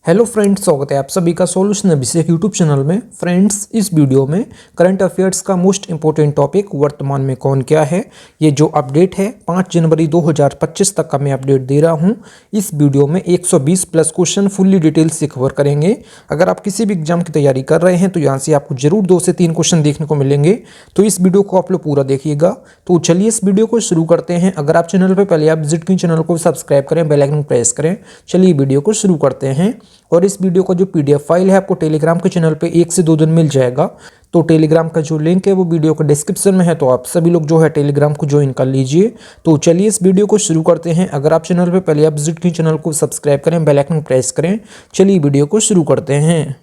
Hello friends, स्वागत है आप सभी का सॉल्यूशन अभिषेक यूट्यूब चैनल में। फ्रेंड्स, इस वीडियो में करंट अफेयर्स का मोस्ट इंपॉर्टेंट टॉपिक वर्तमान में कौन क्या है, ये जो अपडेट है 5 जनवरी 2025 तक का मैं अपडेट दे रहा हूं। इस वीडियो में 120 प्लस क्वेश्चन फुल्ली डिटेल से कवर करेंगे। अगर आप किसी भी एग्जाम की तैयारी कर रहे हैं तो यहाँ से आपको जरूर 2 से 3 क्वेश्चन देखने को मिलेंगे, तो इस वीडियो को आप लोग पूरा देखिएगा। तो चलिए इस वीडियो को शुरू करते हैं। अगर आप चैनल पर पहले आप विजिट की चैनल को सब्सक्राइब करें, बेल आइकन प्रेस करें। चलिए वीडियो को शुरू करते हैं। और इस वीडियो का जो पीडीएफ फाइल है आपको टेलीग्राम के चैनल पे 1 से 2 दिन मिल जाएगा। तो टेलीग्राम का जो लिंक है वो वीडियो का डिस्क्रिप्शन में है, तो आप सभी लोग जो है टेलीग्राम को ज्वाइन कर लीजिए। तो चलिए इस वीडियो को शुरू करते हैं। अगर आप चैनल पे पहले आप विजिट की चैनल को सब्सक्राइब करें, बेल आइकन प्रेस करें। चलिए वीडियो को शुरू करते हैं।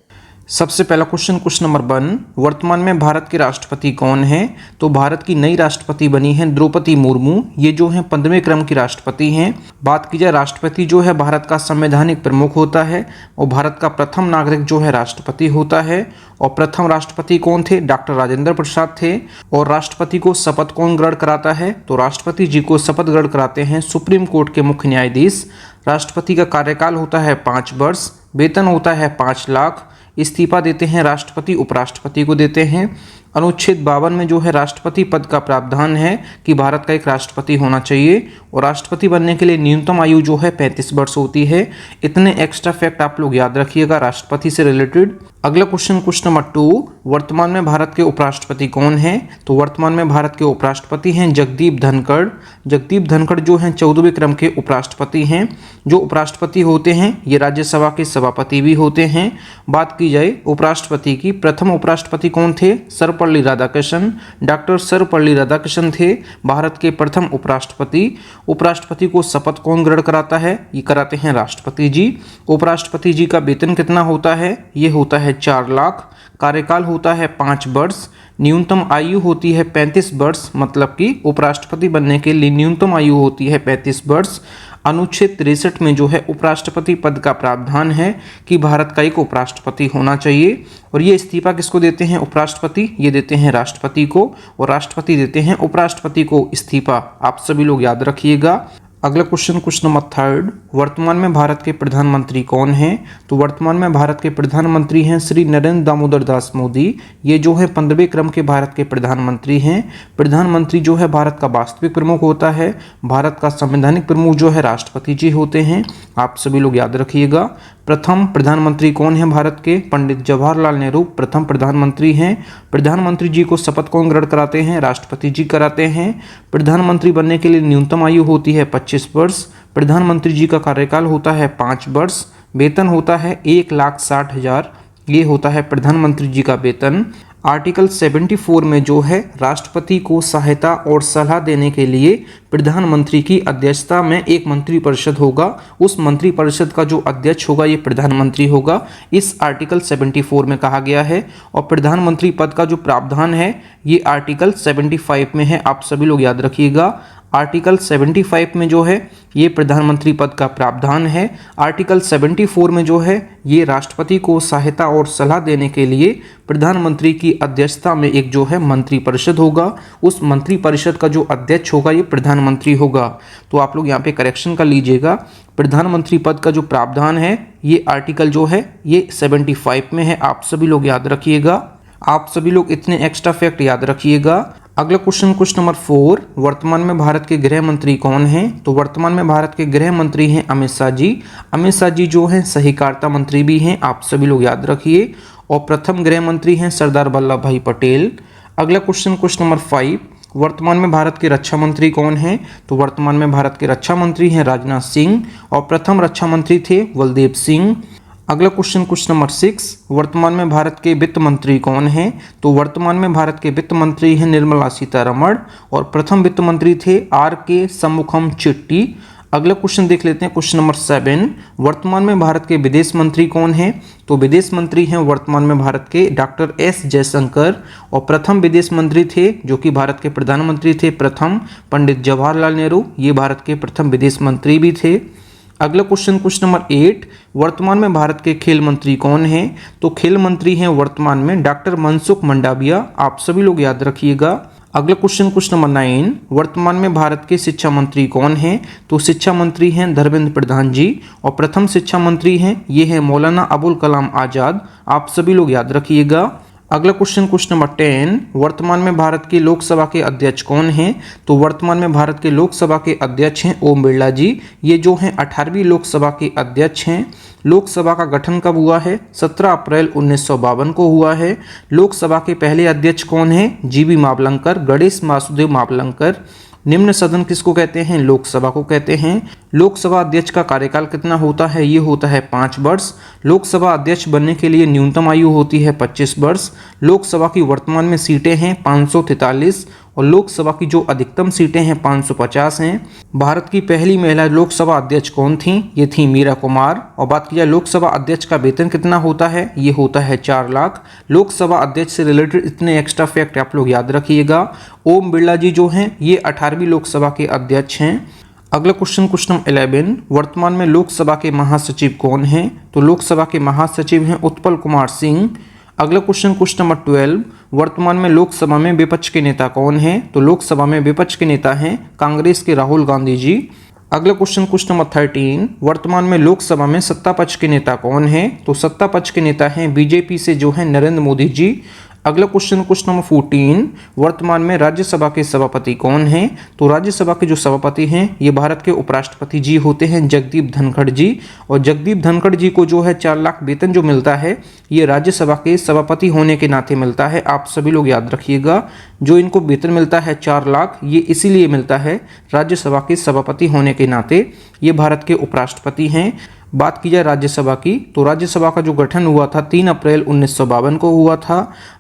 सबसे पहला क्वेश्चन नंबर 1, वर्तमान में भारत के राष्ट्रपति कौन है? तो भारत की नई राष्ट्रपति बनी है द्रौपदी मुर्मू। ये जो है 15वें क्रम की राष्ट्रपति हैं। बात की जाए, राष्ट्रपति जो है भारत का संवैधानिक प्रमुख होता है और भारत का प्रथम नागरिक जो है राष्ट्रपति होता है। और प्रथम राष्ट्रपति कौन थे? डॉक्टर राजेंद्र प्रसाद थे। और राष्ट्रपति को शपथ कौन ग्रहण कराता है? तो राष्ट्रपति जी को शपथ ग्रहण कराते हैं सुप्रीम कोर्ट के मुख्य न्यायाधीश। राष्ट्रपति का कार्यकाल होता है 5 वर्ष, वेतन होता है 5 लाख। इस्तीफा देते हैं राष्ट्रपति उपराष्ट्रपति को देते हैं। अनुच्छेद 52 में जो है राष्ट्रपति पद का प्रावधान है कि भारत का एक राष्ट्रपति होना चाहिए और राष्ट्रपति बनने के लिए न्यूनतम आयु जो है 35 वर्ष होती है। इतने एक्स्ट्रा फैक्ट आप लोग याद रखिएगा राष्ट्रपति से रिलेटेड। अगला क्वेश्चन नंबर 2, वर्तमान में भारत के उपराष्ट्रपति कौन है? तो वर्तमान में भारत के उपराष्ट्रपति हैं जगदीप धनखड़। जगदीप धनखड़ जो हैं 14वें क्रम के उपराष्ट्रपति हैं। जो उपराष्ट्रपति होते हैं ये राज्यसभा के सभापति भी होते हैं। बात की जाए उपराष्ट्रपति की, प्रथम उपराष्ट्रपति कौन थे? सर्वपल्ली राधाकृष्णन। डॉक्टर सर्वपल्ली राधाकृष्णन थे भारत के प्रथम उपराष्ट्रपति। उपराष्ट्रपति को शपथ कौन ग्रहण कराता है? ये कराते हैं राष्ट्रपति जी। उपराष्ट्रपति जी का वेतन कितना होता है? ये होता है 4 लाख। कार्यकाल होता है 5 वर्ष। न्यूनतम आयु होती है 35 वर्ष, मतलब कि उपराष्ट्रपति बनने के लिए न्यूनतम आयु होती है 35 वर्ष। अनुच्छेद 63 में जो है उपराष्ट्रपति पद का प्रावधान है कि भारत का एक उपराष्ट्रपति होना चाहिए। और ये इस्तीफा किसको देते हैं? उपराष्ट्रपति। ये देते हैं राष्ट्रपति को और राष्ट्रपति देते हैं उपराष्ट्रपति को इस्तीफा। आप सभी लोग याद रखिएगा। अगला क्वेश्चन नंबर 3, वर्तमान में भारत के प्रधानमंत्री कौन हैं? तो वर्तमान में भारत के प्रधानमंत्री हैं श्री नरेंद्र दामोदर दास मोदी। ये जो है 15वें क्रम के भारत के प्रधानमंत्री हैं। प्रधानमंत्री जो है भारत का वास्तविक प्रमुख होता है। भारत का संवैधानिक प्रमुख जो है राष्ट्रपति जी होते हैं। आप सभी लोग याद रखिएगा। प्रथम प्रधानमंत्री कौन है भारत के? पंडित जवाहरलाल नेहरू प्रथम प्रधानमंत्री हैं। प्रधानमंत्री जी को शपथ कौन ग्रहण कराते हैं? राष्ट्रपति जी कराते हैं। प्रधानमंत्री बनने के लिए न्यूनतम आयु होती है 25 वर्ष। प्रधानमंत्री जी का कार्यकाल होता है 5 वर्ष। वेतन होता है 1,60,000। ये होता है प्रधानमंत्री जी का वेतन। आर्टिकल 74 में जो है राष्ट्रपति को सहायता और सलाह देने के लिए प्रधानमंत्री की अध्यक्षता में एक मंत्रिपरिषद होगा। उस मंत्रिपरिषद का जो अध्यक्ष होगा ये प्रधानमंत्री होगा, इस आर्टिकल 74 में कहा गया है। और प्रधानमंत्री पद का जो प्रावधान है ये आर्टिकल 75 में है। आप सभी लोग याद रखिएगा। आर्टिकल 75 में जो है ये प्रधानमंत्री पद का प्रावधान है। आर्टिकल 74 में जो है ये राष्ट्रपति को सहायता और सलाह देने के लिए प्रधानमंत्री की अध्यक्षता में एक जो है मंत्रिपरिषद होगा। उस मंत्रिपरिषद का जो अध्यक्ष होगा ये प्रधानमंत्री होगा। तो आप लोग यहाँ पे करेक्शन कर लीजिएगा। प्रधानमंत्री पद का जो प्रावधान है ये आर्टिकल जो है ये 75 में है। आप सभी लोग याद रखिएगा। आप सभी लोग इतने एक्स्ट्रा फैक्ट याद रखिएगा। अगला क्वेश्चन नंबर 4, वर्तमान में भारत के गृह मंत्री कौन हैं? तो वर्तमान में भारत के गृह मंत्री हैं अमित शाह जी। अमित शाह जी जो हैं सहकारिता मंत्री भी हैं। आप सभी लोग याद रखिए। और प्रथम गृह मंत्री हैं सरदार वल्लभ भाई पटेल। अगला क्वेश्चन नंबर 5, वर्तमान में भारत के रक्षा मंत्री कौन हैं? तो वर्तमान में भारत के रक्षा मंत्री हैं राजनाथ सिंह और प्रथम रक्षा मंत्री थे बलदेव सिंह। अगला क्वेश्चन नंबर 6, वर्तमान में भारत के वित्त मंत्री कौन हैं? तो वर्तमान में भारत के वित्त मंत्री हैं निर्मला सीतारमण और प्रथम वित्त मंत्री थे R.K. शंमुगम चेट्टी। अगला क्वेश्चन देख लेते हैं क्वेश्चन नंबर 7, वर्तमान में भारत के विदेश मंत्री कौन हैं? तो विदेश मंत्री हैं वर्तमान में भारत के डॉक्टर S. जयशंकर और प्रथम विदेश मंत्री थे जो कि भारत के प्रधानमंत्री थे प्रथम पंडित जवाहरलाल नेहरू। ये भारत के प्रथम विदेश मंत्री भी थे। अगला क्वेश्चन नंबर 8, वर्तमान में भारत के खेल मंत्री कौन हैं? तो खेल मंत्री हैं वर्तमान में डॉक्टर मनसुख मंडाविया। आप सभी लोग याद रखिएगा। अगला क्वेश्चन नंबर 9, वर्तमान में भारत के शिक्षा मंत्री कौन हैं? तो शिक्षा मंत्री हैं धर्मेंद्र प्रधान जी, और प्रथम शिक्षा मंत्री हैं ये है मौलाना अबुल कलाम आज़ाद। आप सभी लोग याद रखिएगा। अगला क्वेश्चन नंबर 10, वर्तमान में भारत के लोकसभा के अध्यक्ष कौन हैं? तो वर्तमान में भारत के लोकसभा के अध्यक्ष हैं ओम बिरला जी। ये जो हैं 18वीं लोकसभा के अध्यक्ष हैं। लोकसभा का गठन कब हुआ है? 17 अप्रैल 1952 को हुआ है। लोकसभा के पहले अध्यक्ष कौन हैं? जीबी मावलंकर, गणेश वासुदेव मावलंकर। निम्न सदन किसको कहते हैं? लोकसभा को कहते हैं। लोकसभा अध्यक्ष का कार्यकाल कितना होता है? ये होता है 5 वर्ष। लोकसभा अध्यक्ष बनने के लिए न्यूनतम आयु होती है 25 वर्ष। लोकसभा की वर्तमान में सीटें हैं 543 और लोकसभा की जो अधिकतम सीटें हैं 550 हैं। भारत की पहली महिला लोकसभा अध्यक्ष कौन थी? ये थी मीरा कुमार। और बात की जाए लोकसभा अध्यक्ष का वेतन कितना होता है? ये होता है 4 लाख। लोकसभा अध्यक्ष से रिलेटेड इतने एक्स्ट्रा फैक्ट आप लोग याद रखिएगा। ओम बिरला जी जो हैं ये 18वीं लोकसभा के अध्यक्ष हैं। अगला क्वेश्चन नंबर 11, वर्तमान में लोकसभा के महासचिव कौन हैं? तो लोकसभा के महासचिव हैं उत्पल कुमार सिंह। अगला क्वेश्चन नंबर 12, वर्तमान में लोकसभा में विपक्ष के नेता कौन हैं? तो लोकसभा में विपक्ष के नेता हैं कांग्रेस के राहुल गांधी जी। अगला क्वेश्चन नंबर 13, वर्तमान में लोकसभा में सत्ता पक्ष के नेता कौन हैं? तो सत्ता पक्ष के नेता हैं बीजेपी से जो है नरेंद्र मोदी जी। अगला क्वेश्चन नंबर 14, वर्तमान में राज्यसभा के सभापति कौन हैं? तो राज्यसभा के जो सभापति हैं ये भारत के उपराष्ट्रपति जी होते हैं जगदीप धनखड़ जी। और जगदीप धनखड़ जी को जो है 4 लाख वेतन जो मिलता है ये राज्यसभा के सभापति होने के नाते मिलता है। आप सभी लोग याद रखिएगा। जो इनको वेतन मिलता है 4 लाख ये इसीलिए मिलता है राज्यसभा के सभापति होने के नाते। ये भारत के उपराष्ट्रपति हैं। बात की जाए राज्यसभा की तो राज्यसभा का जो गठन हुआ था 3 अप्रैल 1952 को हुआ था।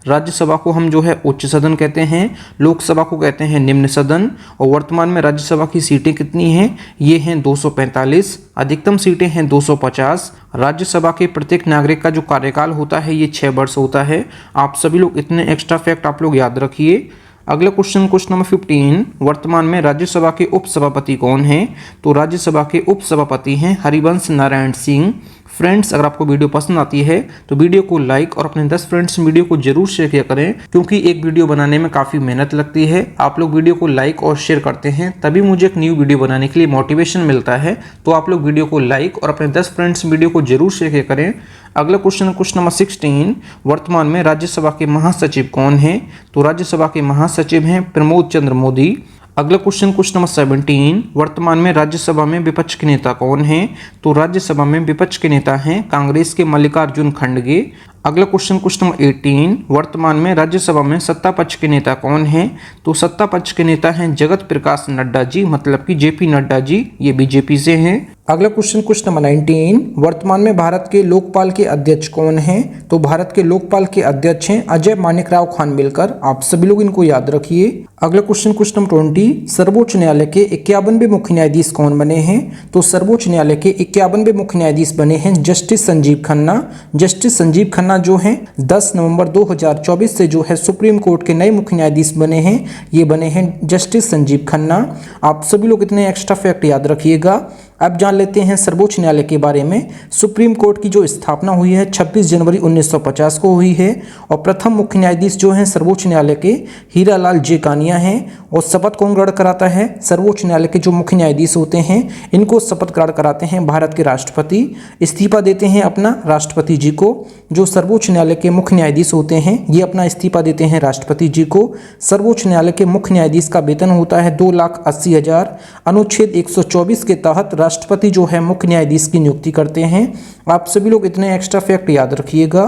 राज्यसभा को हम जो है उच्च सदन कहते हैं, लोकसभा को कहते हैं निम्न सदन। और वर्तमान में राज्यसभा की सीटें कितनी हैं? ये हैं 245, अधिकतम सीटें हैं 250। राज्यसभा के प्रत्येक नागरिक का जो कार्यकाल होता है ये 6 वर्ष होता है। आप सभी लोग इतने एक्स्ट्रा फैक्ट आप लोग याद रखिए। अगला क्वेश्चन नंबर 15, वर्तमान में राज्यसभा के उपसभापति कौन हैं? तो राज्यसभा के उपसभापति हैं हरिवंश नारायण सिंह। फ्रेंड्स, अगर आपको वीडियो पसंद आती है तो वीडियो को लाइक और अपने 10 फ्रेंड्स वीडियो को जरूर शेयर किया करें, क्योंकि एक वीडियो बनाने में काफ़ी मेहनत लगती है। आप लोग वीडियो को लाइक और शेयर करते हैं तभी मुझे एक न्यू वीडियो बनाने के लिए मोटिवेशन मिलता है। तो आप लोग वीडियो को लाइक और अपने 10 फ्रेंड्स वीडियो को जरूर शेयर किया करें। अगला क्वेश्चन नंबर 16, वर्तमान में राज्यसभा के महासचिव कौन हैं? तो राज्यसभा के महासचिव हैं प्रमोद चंद्र मोदी। अगला क्वेश्चन नंबर 17, वर्तमान में राज्यसभा में विपक्ष के नेता कौन हैं? तो राज्यसभा में विपक्ष के नेता हैं कांग्रेस के मल्लिकार्जुन खड़गे। अगला क्वेश्चन नंबर 18, वर्तमान में राज्यसभा में सत्ता पक्ष के नेता कौन हैं? तो सत्ता पक्ष के नेता हैं जगत प्रकाश नड्डा जी, मतलब कि जेपी नड्डा जी, ये बीजेपी से हैं। अगला क्वेश्चन नंबर 19, वर्तमान में भारत के लोकपाल के अध्यक्ष कौन हैं? तो भारत के लोकपाल के अध्यक्ष हैं अजय माणिकराव खानविलकर। आप सभी लोग इनको याद रखिए। अगला क्वेश्चन नंबर 20, सर्वोच्च न्यायालय के 51वें मुख्य न्यायाधीश कौन बने हैं? तो सर्वोच्च न्यायालय के 51वें मुख्य न्यायाधीश बने हैं जस्टिस संजीव खन्ना। जस्टिस संजीव खन्ना जो हैं 10 नवंबर 2024 से जो है सुप्रीम कोर्ट के नए मुख्य न्यायाधीश बने हैं। ये बने हैं जस्टिस संजीव खन्ना। आप सभी लोग इतने एक्स्ट्रा फैक्ट याद रखिएगा। अब जान लेते हैं सर्वोच्च न्यायालय के बारे में। सुप्रीम कोर्ट की जो स्थापना हुई है 26 जनवरी 1950 को हुई है और प्रथम मुख्य न्यायाधीश जो हैं सर्वोच्च न्यायालय के हीरालाल जे कानिया हैं। और शपथ कौन ग्रहण कराता है? सर्वोच्च न्यायालय के जो मुख्य न्यायाधीश होते हैं इनको शपथ ग्रहण कराते हैं भारत के राष्ट्रपति। इस्तीफा देते हैं अपना राष्ट्रपति जी को। जो सर्वोच्च न्यायालय के मुख्य न्यायाधीश होते हैं ये अपना इस्तीफा देते हैं राष्ट्रपति जी को। सर्वोच्च न्यायालय के मुख्य न्यायाधीश का वेतन होता है 2,80,000। अनुच्छेद 124 के तहत राष्ट्रपति जो है मुख्य न्यायाधीश की नियुक्ति करते हैं। आप सभी लोग इतने एक्स्ट्रा फैक्ट याद रखिएगा।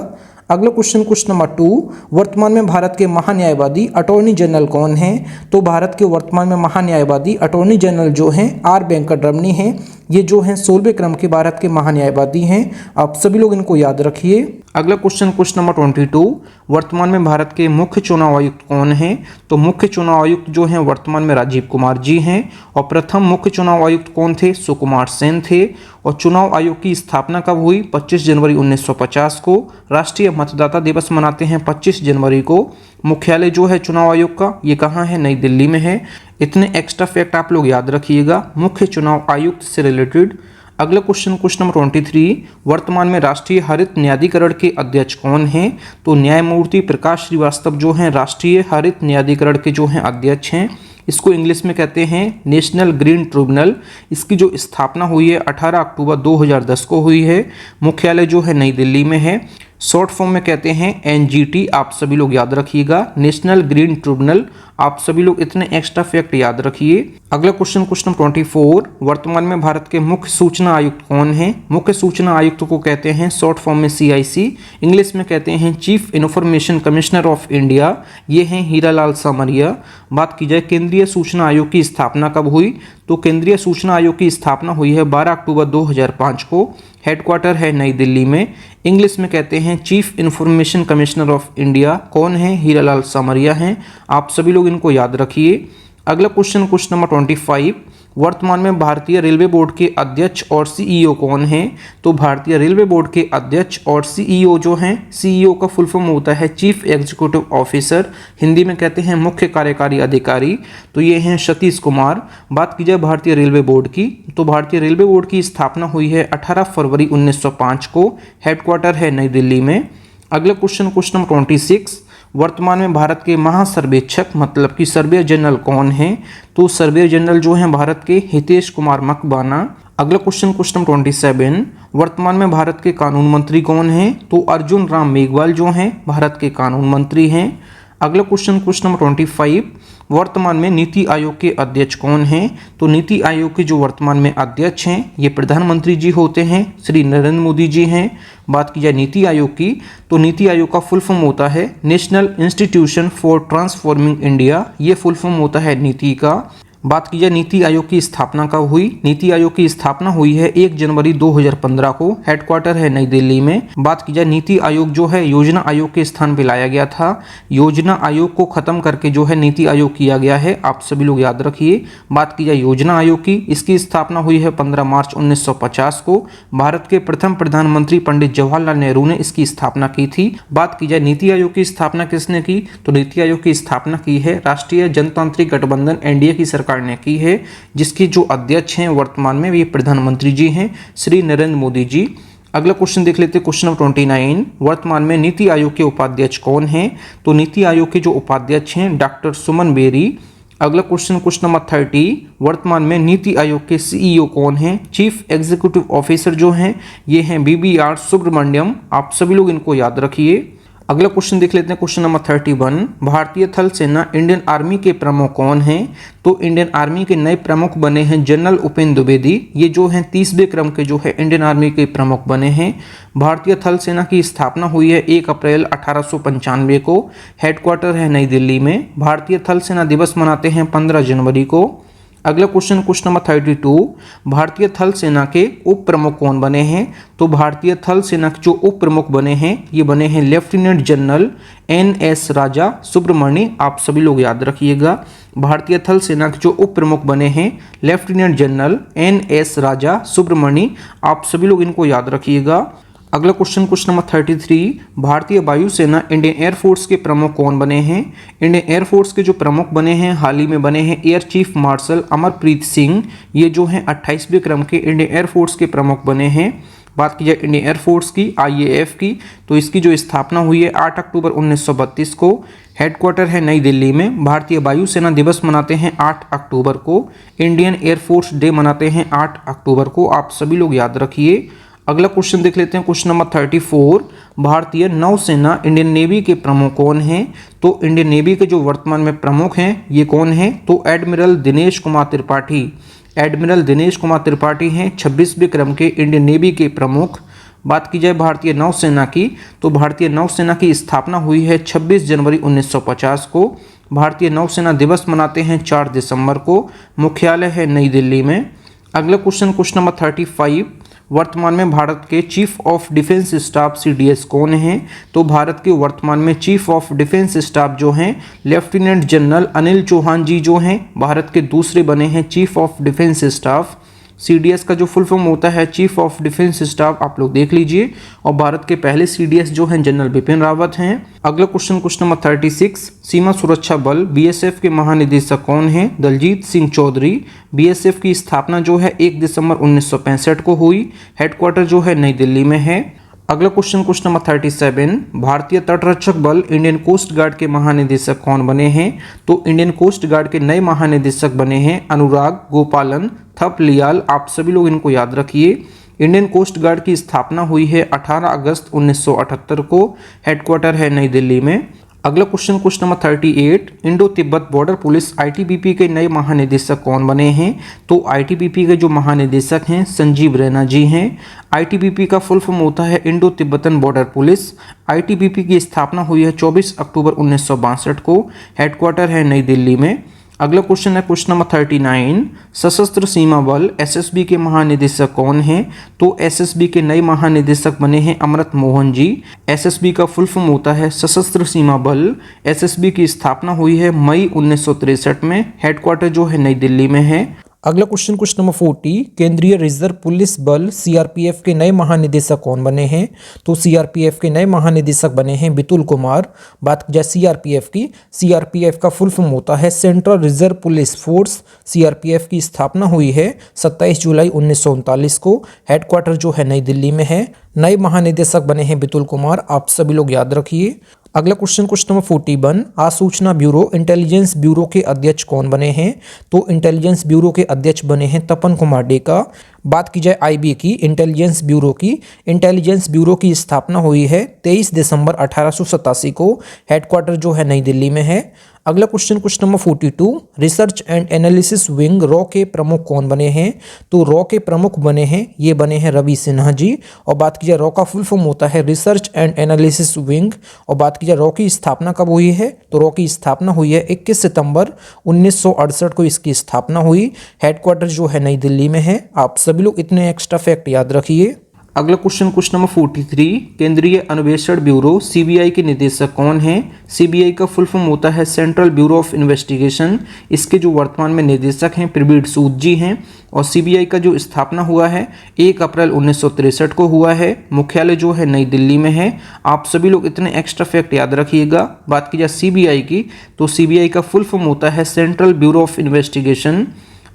अगला क्वेश्चन नंबर 2, वर्तमान में भारत के महान्यायवादी अटॉर्नी जनरल कौन हैं? तो भारत के वर्तमान में महान्यायवादी अटॉर्नी जनरल जो हैं आर वेंकट रमनी हैं। ये जो हैं 16वें क्रम के भारत के महान्यायवादी हैं। आप सभी लोग इनको याद रखिए। अगला क्वेश्चन नंबर 22, वर्तमान में भारत के मुख्य चुनाव आयुक्त कौन हैं? तो मुख्य चुनाव आयुक्त जो हैं वर्तमान में राजीव कुमार जी हैं। और प्रथम मुख्य चुनाव आयुक्त कौन थे? सुकुमार सेन थे। और चुनाव आयोग की स्थापना कब हुई? 25 जनवरी 1950 को। राष्ट्रीय मतदाता दिवस मनाते हैं 25 जनवरी को। मुख्यालय जो है चुनाव आयोग का ये कहाँ है? नई दिल्ली में है। इतने एक्स्ट्रा फैक्ट आप लोग याद रखिएगा मुख्य चुनाव आयुक्त से रिलेटेड। अगला क्वेश्चन नंबर 23, वर्तमान में राष्ट्रीय हरित न्यायाधिकरण के अध्यक्ष कौन हैं? तो न्यायमूर्ति प्रकाश श्रीवास्तव जो हैं राष्ट्रीय हरित न्यायाधिकरण के जो हैं अध्यक्ष हैं। इसको इंग्लिश में कहते हैं नेशनल ग्रीन ट्रिब्यूनल। इसकी जो स्थापना हुई है 18 अक्टूबर 2010 को हुई है। मुख्यालय जो है नई दिल्ली में है। शॉर्ट फॉर्म में कहते हैं एनजीटी। आप सभी लोग याद रखिएगा, नेशनल ग्रीन ट्रिब्यूनल। आप सभी लोग इतने एक्स्ट्रा फैक्ट याद रखिए। अगला क्वेश्चन नंबर 24, वर्तमान में भारत के मुख्य सूचना आयुक्त कौन है? मुख्य सूचना आयुक्त को कहते हैं शॉर्ट फॉर्म में CIC, इंग्लिश में कहते हैं chief information commissioner of India. ये हैं हीरालाल सामरिया। बात की जाए केंद्रीय सूचना आयोग की स्थापना कब हुई? तो केंद्रीय सूचना आयोग की स्थापना हुई है 12 अक्टूबर 2005 को। हेडक्वार्टर है नई दिल्ली में। इंग्लिश में कहते हैं chief information commissioner of India. कौन है? हीरालाल सामरिया हैं। आप सभी लोग इनको याद रखिए। अगला क्वेश्चन नंबर 25, वर्तमान में भारतीय रेलवे बोर्ड के अध्यक्ष और CEO कौन हैं? तो भारतीय रेलवे बोर्ड के अध्यक्ष और CEO जो हैं, CEO का फुल फॉर्म होता है चीफ एग्जीक्यूटिव ऑफिसर, हिंदी में कहते हैं मुख्य कार्यकारी अधिकारी। तो ये हैं सतीश कुमार। बात की जाए भारतीय रेलवे बोर्ड की, तो भारतीय रेलवे बोर्ड की स्थापना हुई है 18 फरवरी 1905 को। हेडक्वार्टर है नई दिल्ली में। अगला क्वेश्चन नंबर 26, वर्तमान में भारत के महासर्वेक्षक मतलब कि सर्वेयर जनरल कौन है? तो सर्वेयर जनरल जो हैं भारत के हितेश कुमार मकबाना। अगला क्वेश्चन नंबर 27, वर्तमान में भारत के कानून मंत्री कौन हैं? तो अर्जुन राम मेघवाल जो हैं भारत के कानून मंत्री हैं। अगला क्वेश्चन नंबर 25, वर्तमान में नीति आयोग के अध्यक्ष कौन हैं? तो नीति आयोग के जो वर्तमान में अध्यक्ष हैं ये प्रधानमंत्री जी होते हैं, श्री नरेंद्र मोदी जी हैं। बात की जाए नीति आयोग की, तो नीति आयोग का फुल फॉर्म होता है national institution for transforming India. ये फुल फॉर्म होता है नीति का। बात की जाए नीति आयोग की स्थापना कब हुई? नीति आयोग की स्थापना हुई है 1 जनवरी 2015 को। हेडक्वार्टर है नई दिल्ली में। बात की जाए नीति आयोग जो है योजना आयोग के स्थान पे लाया गया था। योजना आयोग को खत्म करके जो है नीति आयोग किया गया है। आप सभी लोग याद रखिए। बात की जाए योजना आयोग की, इसकी स्थापना हुई है 15 मार्च 1950 को। भारत के प्रथम प्रधानमंत्री पंडित जवाहरलाल नेहरू ने इसकी स्थापना की थी। बात की जाए नीति आयोग की स्थापना किसने की? तो नीति आयोग की स्थापना की है राष्ट्रीय जनतांत्रिक गठबंधन NDA की सरकार ने की है, जिसके जो अध्यक्ष हैं वर्तमान में वे प्रधानमंत्री जी हैं, श्री नरेंद्र मोदी जी। अगला क्वेश्चन देख लेते हैं क्वेश्चन नंबर 29, वर्तमान में नीति आयोग के उपाध्यक्ष कौन हैं? तो नीति आयोग के जो उपाध्यक्ष हैं डॉक्टर सुमन बेरी। अगला क्वेश्चन नंबर 30, वर्तमान में नीति आयोग के CEO कौन हैं? चीफ एग्जीक्यूटिव ऑफिसर जो हैं ये हैं BBR सुब्रमण्यम। आप सभी लोग इनको याद रखिए। अगला क्वेश्चन देख लेते हैं क्वेश्चन नंबर 31, भारतीय थल सेना इंडियन आर्मी के प्रमुख कौन हैं? तो इंडियन आर्मी के नए प्रमुख बने हैं जनरल उपेंद्र द्विवेदी। ये जो हैं 30वें क्रम के जो है इंडियन आर्मी के प्रमुख बने हैं। भारतीय थल सेना की स्थापना हुई है 1 अप्रैल 1895 को। हेडक्वार्टर है नई दिल्ली में। भारतीय थल सेना दिवस मनाते हैं 15 जनवरी को। अगला क्वेश्चन नंबर 32, भारतीय थल सेना के उप प्रमुख कौन बने हैं? तो भारतीय थल सेना के जो उप प्रमुख बने हैं ये बने हैं लेफ्टिनेंट जनरल NS राजा सुब्रमण्य। आप सभी लोग याद रखिएगा। भारतीय थल सेना के जो उप प्रमुख बने हैं लेफ्टिनेंट जनरल NS राजा सुब्रमण्य। आप सभी लोग इनको याद रखिएगा। अगला क्वेश्चन नंबर 33, भारतीय वायुसेना इंडियन एयरफोर्स के प्रमुख कौन बने हैं? इंडियन एयरफोर्स के जो प्रमुख बने हैं हाल ही में बने हैं air chief marshal Amarpreet Singh. ये जो हैं 28वें क्रम के इंडियन एयरफोर्स के प्रमुख बने हैं। बात की जाए इंडियन एयरफोर्स की IAF की, तो इसकी जो स्थापना हुई है 8 अक्टूबर 1932 को। हेडक्वार्टर है नई दिल्ली में। भारतीय वायुसेना दिवस मनाते हैं 8 अक्टूबर को। इंडियन एयरफोर्स डे मनाते हैं 8 अक्टूबर को। आप सभी लोग याद रखिए। अगला क्वेश्चन देख लेते हैं क्वेश्चन नंबर 34, भारतीय नौसेना इंडियन नेवी के प्रमुख कौन हैं? तो इंडियन नेवी के जो वर्तमान में प्रमुख हैं ये कौन हैं? तो एडमिरल दिनेश कुमार त्रिपाठी। एडमिरल दिनेश कुमार त्रिपाठी हैं 26वें क्रम के इंडियन नेवी के प्रमुख। बात की जाए भारतीय नौसेना की, तो भारतीय नौसेना की स्थापना हुई है 26 जनवरी 1950 को। भारतीय नौसेना दिवस मनाते हैं 4 दिसंबर को। मुख्यालय है नई दिल्ली में। अगला क्वेश्चन नंबर 35, वर्तमान में भारत के chief of defence staff CDS कौन हैं? तो भारत के वर्तमान में चीफ ऑफ डिफेंस स्टाफ जो हैं लेफ्टिनेंट जनरल अनिल चौहान जी जो हैं भारत के दूसरे बने हैं chief of defence staff. CDS का जो फुल फॉर्म होता है चीफ ऑफ डिफेंस स्टाफ, आप लोग देख लीजिए। और भारत के पहले CDS जो हैं जनरल बिपिन रावत हैं। अगला क्वेश्चन नंबर 36, सीमा सुरक्षा बल BSF के महानिदेशक कौन हैं? दलजीत सिंह चौधरी। BSF की स्थापना जो है 1 दिसंबर 1965 को हुई। हेडक्वार्टर जो है नई दिल्ली में है। अगला क्वेश्चन नंबर 37, भारतीय तटरक्षक बल इंडियन कोस्ट गार्ड के महानिदेशक कौन बने हैं? तो इंडियन कोस्ट गार्ड के नए महानिदेशक बने हैं अनुराग गोपालन थपलियाल। आप सभी लोग इनको याद रखिए। इंडियन कोस्ट गार्ड की स्थापना हुई है 18 अगस्त 1978 को। हेडक्वार्टर है नई दिल्ली में। अगला question number 38, Indo Tibet border police ITBP के नए महानिदेशक कौन बने हैं? तो ITBP के जो महानिदेशक हैं संजीव रैना जी हैं। ITBP का फुल फॉर्म होता है Indo Tibetan border police. ITBP की स्थापना हुई है 24 अक्टूबर 1962 को। हेडक्वार्टर है नई दिल्ली में। अगला क्वेश्चन है क्वेश्चन नंबर 39, सशस्त्र सीमा बल SSB के महानिदेशक कौन हैं? तो SSB के नए महानिदेशक बने हैं अमृत मोहन जी। SSB का फुल फॉर्म होता है सशस्त्र सीमा बल। SSB की स्थापना हुई है मई 1963 में। हेडक्वार्टर जो है नई दिल्ली में है। अगला क्वेश्चन नंबर 40, केंद्रीय रिजर्व पुलिस बल CRPF के नए महानिदेशक कौन बने हैं? तो CRPF के नए महानिदेशक बने हैं बितुल कुमार। बात की जाए CRPF की, CRPF का फुल फॉर्म होता है central reserve police force. CRPF की स्थापना हुई है 27 जुलाई 1939 को। हेडक्वार्टर जो है नई दिल्ली में है। नए महानिदेशक बने हैं बितुल कुमार, आप सभी लोग याद रखिए। अगला क्वेश्चन नंबर 41, आसूचना ब्यूरो इंटेलिजेंस ब्यूरो के अध्यक्ष कौन बने हैं? तो इंटेलिजेंस ब्यूरो के अध्यक्ष बने हैं तपन कुमार डेका। बात की जाए IB की, इंटेलिजेंस ब्यूरो की, इंटेलिजेंस ब्यूरो की स्थापना हुई है 23 दिसंबर 1887 को। हेडक्वार्टर जो है नई दिल्ली में है। अगला question number 42, research and analysis wing raw के प्रमुख कौन बने हैं? तो रॉ के प्रमुख बने हैं, ये बने हैं रवि सिन्हा जी। और बात की जाए रॉ का फुल फॉर्म होता है रिसर्च एंड एनालिसिस विंग। और बात की जाए रॉ की स्थापना कब हुई है? तो रॉ की स्थापना हुई है 21 सितंबर 1968 को इसकी स्थापना हुई। हेडक्वार्टर जो है नई दिल्ली में है। आप सभी लोग इतने एक्स्ट्रा फैक्ट याद रखिए। अगला क्वेश्चन नंबर 43, केंद्रीय अन्वेषण ब्यूरो CBI के निदेशक कौन हैं? CBI का फुल फॉर्म होता है सेंट्रल ब्यूरो ऑफ इन्वेस्टिगेशन। इसके जो वर्तमान में निदेशक हैं प्रवीण सूद जी हैं। और CBI का जो स्थापना हुआ है 1 अप्रैल 1963 को हुआ है। मुख्यालय जो है नई दिल्ली में है। आप सभी लोग इतने एक्स्ट्रा फैक्ट याद रखिएगा। बात की जाए CBI की, तो CBI का फुल फॉर्म होता है सेंट्रल ब्यूरो ऑफ इन्वेस्टिगेशन।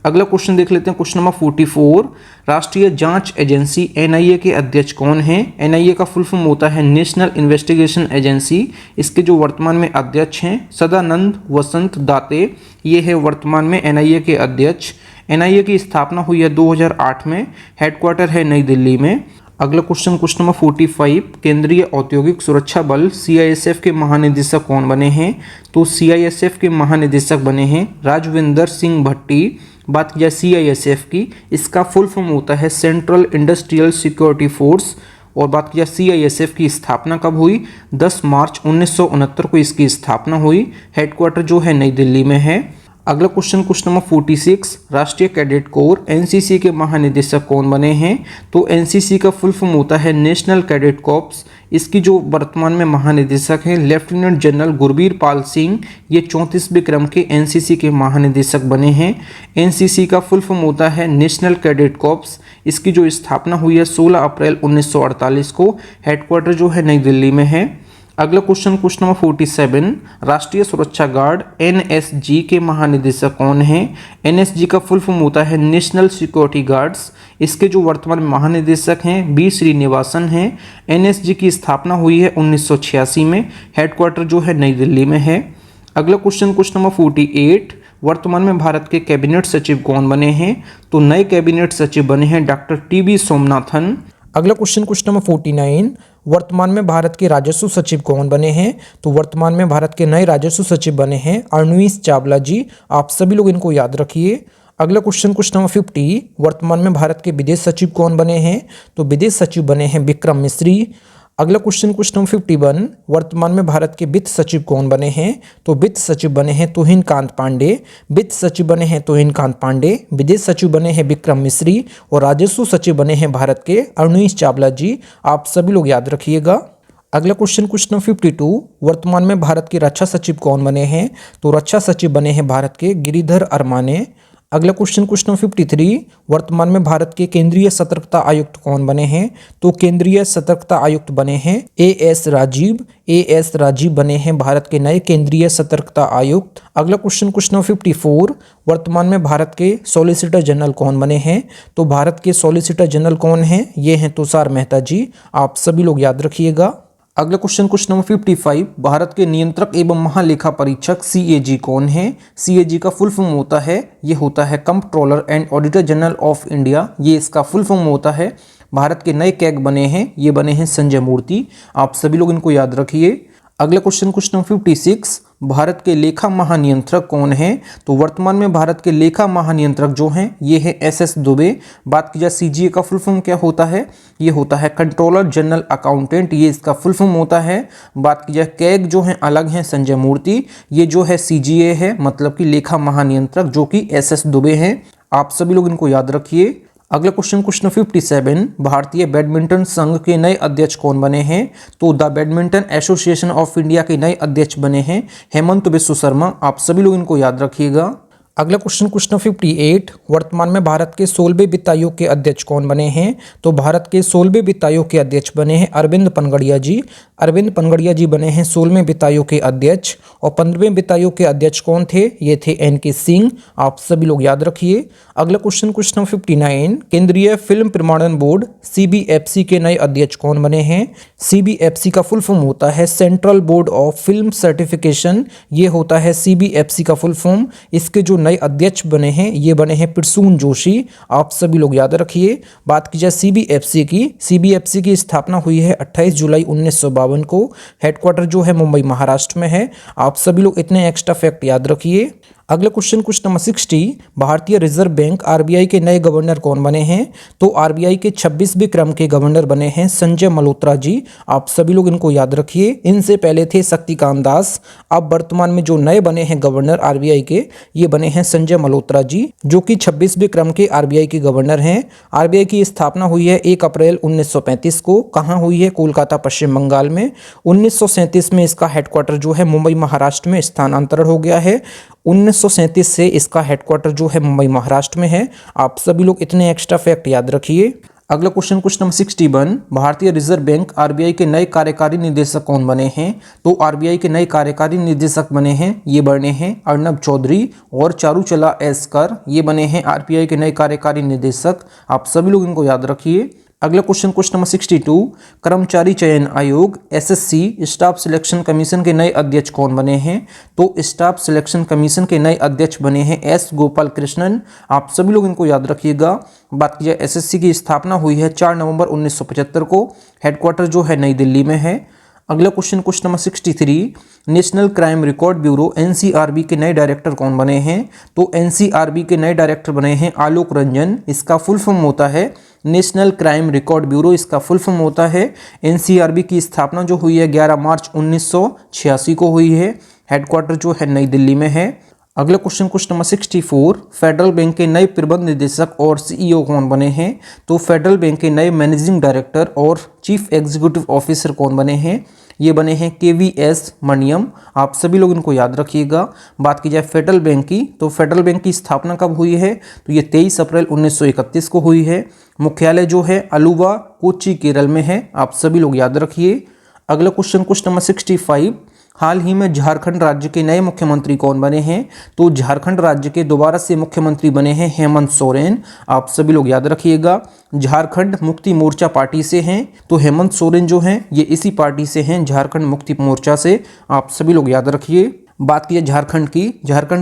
अगला क्वेश्चन देख लेते हैं क्वेश्चन नंबर 44, राष्ट्रीय जांच एजेंसी NIA के अध्यक्ष कौन हैं? NIA का फुल फॉर्म होता है नेशनल इन्वेस्टिगेशन एजेंसी। इसके जो वर्तमान में अध्यक्ष हैं सदानंद वसंत दाते, ये है वर्तमान में NIA के अध्यक्ष। NIA की स्थापना हुई है 2008 में। हेडक्वार्टर है नई दिल्ली में। अगला क्वेश्चन नंबर 45, केंद्रीय औद्योगिक सुरक्षा बल CISF के महानिदेशक कौन बने हैं? तो CISF के महानिदेशक बने हैं राजविंदर सिंह भट्टी। बात की जाए CISF की, इसका फुल फॉर्म होता है सेंट्रल इंडस्ट्रियल सिक्योरिटी फोर्स। और बात की जाए CISF की स्थापना कब हुई? 10 मार्च 1969 को इसकी स्थापना हुई। हेडक्वार्टर जो है नई दिल्ली में है। अगला क्वेश्चन नंबर 46, राष्ट्रीय कैडेट कोर NCC के महानिदेशक कौन बने हैं? तो NCC का फुल फॉर्म होता है नेशनल कैडेट कॉर्प्स। इसकी जो वर्तमान में महानिदेशक हैं लेफ्टिनेंट जनरल गुरबीर पाल सिंह, ये 34वें क्रम के NCC के महानिदेशक बने हैं। NCC का फुल फॉर्म होता है नेशनल कैडेट कॉर्प्स। इसकी जो स्थापना हुई है 16 अप्रैल 1948 को। हेडक्वार्टर जो है नई दिल्ली में है। अगला क्वेश्चन नंबर 47, राष्ट्रीय सुरक्षा गार्ड NSG के महानिदेशक कौन हैं? NSG का फुल फॉर्म होता है नेशनल सिक्योरिटी गार्ड्स। इसके जो वर्तमान महानिदेशक हैं B श्रीनिवासन हैं। NSG की स्थापना हुई है 1986 में। हेडक्वार्टर जो है नई दिल्ली में है। अगला क्वेश्चन नंबर 48, वर्तमान में भारत के कैबिनेट सचिव कौन बने हैं? तो नए कैबिनेट सचिव बने हैं डॉक्टर TB सोमनाथन। अगला क्वेश्चन नंबर 49, वर्तमान में भारत के राजस्व सचिव कौन बने हैं? तो वर्तमान में भारत के नए राजस्व सचिव बने हैं अर्णवीस चावला जी। आप सभी लोग इनको याद रखिए। अगला क्वेश्चन नंबर 50, वर्तमान में भारत के विदेश सचिव कौन बने हैं? तो विदेश सचिव बने हैं विक्रम मिश्री। अगला क्वेश्चन नंबर 51, वर्तमान में भारत के वित्त सचिव कौन बने हैं? तो वित्त सचिव बने हैं तुहिन कांत पांडे। वित्त सचिव बने हैं तुहिन कांत पांडे। विदेश सचिव बने हैं विक्रम मिश्री। और राजस्व सचिव बने हैं भारत के अर्णवीस चावला जी। आप सभी लोग याद रखिएगा। अगला क्वेश्चन नंबर 52, वर्तमान में भारत के रक्षा सचिव कौन बने हैं? तो रक्षा सचिव बने हैं भारत के गिरिधर अरमाने। अगला क्वेश्चन नंबर 53, वर्तमान में भारत के केंद्रीय सतर्कता आयुक्त कौन बने हैं? तो केंद्रीय सतर्कता आयुक्त बने हैं एएस राजीव बने हैं भारत के नए केंद्रीय सतर्कता आयुक्त। अगला क्वेश्चन नंबर 54, वर्तमान में भारत के सॉलिसिटर जनरल कौन बने हैं? तो भारत के सॉलिसिटर जनरल कौन हैं? ये हैं तुषार मेहता जी, आप सभी लोग याद रखिएगा। अगला क्वेश्चन नंबर 55, भारत के नियंत्रक एवं महालेखा परीक्षक सीएजी कौन है? सीएजी का फुल फॉर्म होता है, ये होता है comptroller and auditor general of India, ये इसका फुल फॉर्म होता है। भारत के नए कैग बने हैं, ये बने हैं संजय मूर्ति, आप सभी लोग इनको याद रखिए। अगला क्वेश्चन नंबर 56, भारत के लेखा महानियंत्रक कौन है? तो वर्तमान में भारत के लेखा महानियंत्रक जो हैं ये है एसएस दुबे। बात की जाए सीजीए का फुल फॉर्म क्या होता है? ये होता है कंट्रोलर जनरल अकाउंटेंट, ये इसका फुल फॉर्म होता है। बात की जाए कैग जो है अलग हैं संजय मूर्ति, ये जो है सीजीए है, मतलब कि लेखा महानियंत्रक जो कि एसएस दुबे हैं, आप सभी लोग इनको याद रखिए। अगला क्वेश्चन नंबर 57, भारतीय बैडमिंटन संघ के नए अध्यक्ष कौन बने हैं? तो the badminton association of India के नए अध्यक्ष बने हैं हेमंत बिस्व शर्मा, आप सभी लोग इनको याद रखिएगा। अगला क्वेश्चन नंबर 58, वर्तमान में भारत के 16वें वित्त आयोग के अध्यक्ष कौन बने हैं? तो भारत के 16वें वित्त आयोग के अध्यक्ष बने हैं अरविंद पनगड़िया जी। अरविंद पनगड़िया जी बने हैं 16वें वित्त आयोग के अध्यक्ष। और 15वें वित्त आयोग के अध्यक्ष कौन थे? ये थे एनके सिंह, आप सभी लोग याद रखिए। अगला क्वेश्चन नंबर 59, केंद्रीय फिल्म प्रमाणन बोर्ड सीबीएफसी के नए अध्यक्ष कौन बने हैं? सीबीएफसी का फुल फॉर्म होता है central board of film certification, ये होता है सीबीएफसी का फुल फॉर्म। इसके जो नए अध्यक्ष बने हैं ये बने हैं प्रसून जोशी, आप सभी लोग याद रखिए। बात की जाए सीबीएफसी की स्थापना हुई है 28 जुलाई 1952 को। हेडक्वार्टर जो है मुंबई महाराष्ट्र में है, आप सभी लोग इतने एक्स्ट्रा फैक्ट याद रखिए। अगला क्वेश्चन नंबर 60, भारतीय रिजर्व बैंक आरबीआई के नए गवर्नर कौन बने हैं? तो आरबीआई के 26वें क्रम के गवर्नर बने हैं संजय मल्होत्रा जी, आप सभी लोग इनको याद रखिए। इनसे पहले थे शक्तिकांत दास, अब वर्तमान में जो नए बने हैं गवर्नर आरबीआई के ये बने हैं संजय मल्होत्रा जी, जो कि 26वें क्रम के आरबीआई के गवर्नर हैं। आरबीआई की स्थापना हुई है 1 अप्रैल 1935 को। कहाँ हुई है? कोलकाता पश्चिम बंगाल में। 1937 में इसका हेडक्वार्टर जो है मुंबई महाराष्ट्र में स्थानांतरण हो गया है। 1937 से इसका हेडक्वार्टर जो है मुंबई महाराष्ट्र में है, आप सभी लोग इतने एक्स्ट्रा फैक्ट याद रखिए। अगला क्वेश्चन नंबर 61, भारतीय रिजर्व बैंक आरबीआई के नए कार्यकारी निदेशक कौन बने हैं? तो आरबीआई के नए कार्यकारी निदेशक बने हैं, ये बने हैं अर्नब चौधरी और चारूचला एसकर, ये बने हैं आरबीआई के नए कार्यकारी निदेशक, आप सभी लोग इनको याद रखिए। अगला क्वेश्चन नंबर 62, कर्मचारी चयन आयोग एसएससी स्टाफ सिलेक्शन कमीशन के नए अध्यक्ष कौन बने हैं? तो स्टाफ सिलेक्शन कमीशन के नए अध्यक्ष बने हैं एस गोपाल कृष्णन, आप सभी लोग इनको याद रखिएगा। बात की जाए एसएससी की स्थापना हुई है 4 नवंबर 1975 को। हेडक्वार्टर जो है नई दिल्ली में है। अगला question number 63, national crime record bureau NCRB के नए डायरेक्टर कौन बने हैं? तो एनसीआरबी के नए डायरेक्टर बने हैं आलोक रंजन, इसका फुल फॉर्म होता है नेशनल क्राइम रिकॉर्ड ब्यूरो, इसका फुल फॉर्म होता है। एनसीआरबी की स्थापना जो हुई है 11 मार्च 1986 को हुई है। हेडक्वार्टर जो है नई दिल्ली में है। अगला क्वेश्चन नंबर 64, फेडरल बैंक के नए प्रबंध निदेशक और सीईओ कौन बने हैं? तो फेडरल बैंक के नए मैनेजिंग डायरेक्टर और चीफ एग्जीक्यूटिव ऑफिसर कौन बने हैं? ये बने हैं केवीएस मणियम, आप सभी लोग इनको याद रखिएगा। बात की जाए फेडरल बैंक की, तो फेडरल बैंक की स्थापना कब हुई है? तो ये 23 अप्रैल 1931 को हुई है। मुख्यालय जो है अलुवा कोच्चि केरल में है, आप सभी लोग याद रखिए। अगला क्वेश्चन नंबर 65, हाल ही में झारखंड राज्य के नए मुख्यमंत्री कौन बने हैं? तो झारखंड राज्य के दोबारा से मुख्यमंत्री बने हैं हेमंत सोरेन, आप सभी लोग याद रखिएगा। झारखंड मुक्ति मोर्चा पार्टी से हैं, तो हेमंत सोरेन जो हैं ये इसी पार्टी से हैं, झारखंड मुक्ति मोर्चा से, आप सभी लोग याद रखिए। बात की झारखंड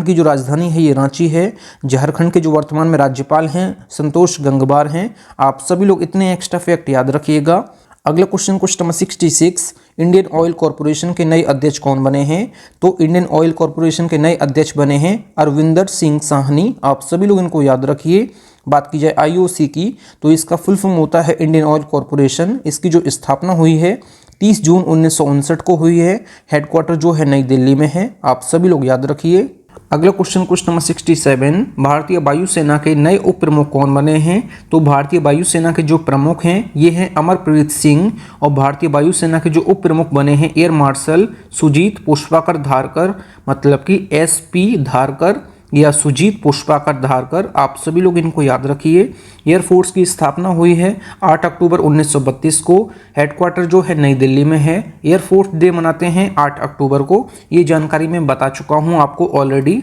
की जो राजधानी है ये रांची है। झारखंड के जो वर्तमान में राज्यपाल हैं संतोष गंगवार हैं, आप सभी लोग इतने एक्स्ट्रा फैक्ट याद रखिएगा। अगला question number 66, Indian oil corporation के नए अध्यक्ष कौन बने हैं? तो इंडियन ऑयल कॉरपोरेशन के नए अध्यक्ष बने हैं अरविंदर सिंह साहनी, आप सभी लोग इनको याद रखिए। बात की जाए आईओसी की, तो इसका फुल फॉर्म होता है इंडियन ऑयल कॉरपोरेशन। इसकी जो स्थापना हुई है 30 जून 1959 को हुई है। हेडक्वार्टर जो है नई दिल्ली में है, आप सभी लोग याद रखिए। अगला क्वेश्चन नंबर 67, भारतीय वायुसेना के नए उप प्रमुख कौन बने हैं? तो भारतीय वायुसेना के जो प्रमुख हैं ये हैं अमरप्रीत सिंह, और भारतीय वायुसेना के जो उप प्रमुख बने हैं एयर मार्शल सुजीत पुष्पाकर धारकर, मतलब कि एसपी धारकर, या सुजीत पुष्पाकर धारकर, आप सभी लोग इनको याद रखिए। एयरफोर्स की स्थापना हुई है 8 अक्टूबर 1932 को। हेडक्वार्टर जो है नई दिल्ली में है। एयरफोर्स डे मनाते हैं 8 अक्टूबर को। ये जानकारी मैं बता चुका हूँ आपको ऑलरेडी।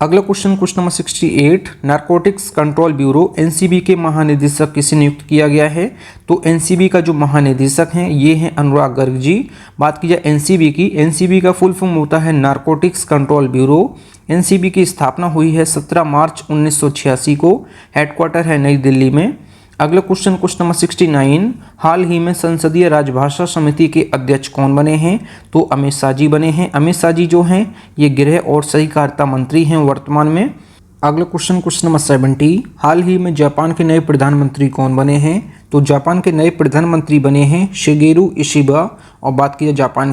अगला question number 68, narcotics control bureau NCB के महानिदेशक किसे नियुक्त किया गया है? तो एनसीबी का जो महानिदेशक हैं ये हैं अनुराग गर्ग जी। बात की जाए एनसीबी की, एनसीबी का फुल फॉर्म होता है नारकोटिक्स कंट्रोल ब्यूरो। एनसीबी की स्थापना हुई है 17 मार्च 1986 को। हेडक्वार्टर है नई दिल्ली में। अगला क्वेश्चन नंबर 69, हाल ही में संसदीय राजभाषा समिति के अध्यक्ष कौन बने हैं? तो अमित शाह जी बने हैं। अमित शाह जी जो हैं ये गृह और सहकारिता मंत्री हैं वर्तमान में। अगला क्वेश्चन नंबर 70, हाल ही में जापान के नए प्रधानमंत्री कौन बने हैं? तो जापान के नए प्रधानमंत्री बने हैं शिगेरू इशिबा। और बात की जाए जापान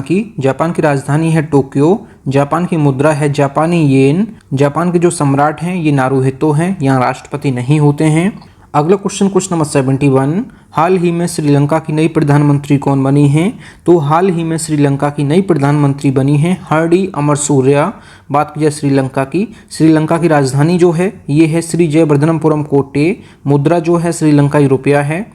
की राजधानी है टोक्यो। जापान की मुद्रा है जापानी येन। जापान के जो सम्राट हैं ये नारुहितो हैं, यहाँ राष्ट्रपति नहीं होते हैं। अगला क्वेश्चन नंबर 71, हाल ही में श्रीलंका की नई प्रधानमंत्री कौन बनी हैं? तो हाल ही में श्रीलंका की नई प्रधानमंत्री बनी हैं हरडी अमरसूर्या। बात की जाए श्रीलंका की राजधानी जो है ये है श्री जयवर्धनपुरम कोट्टे। मुद्रा जो है श्रीलंकाई रुपया है।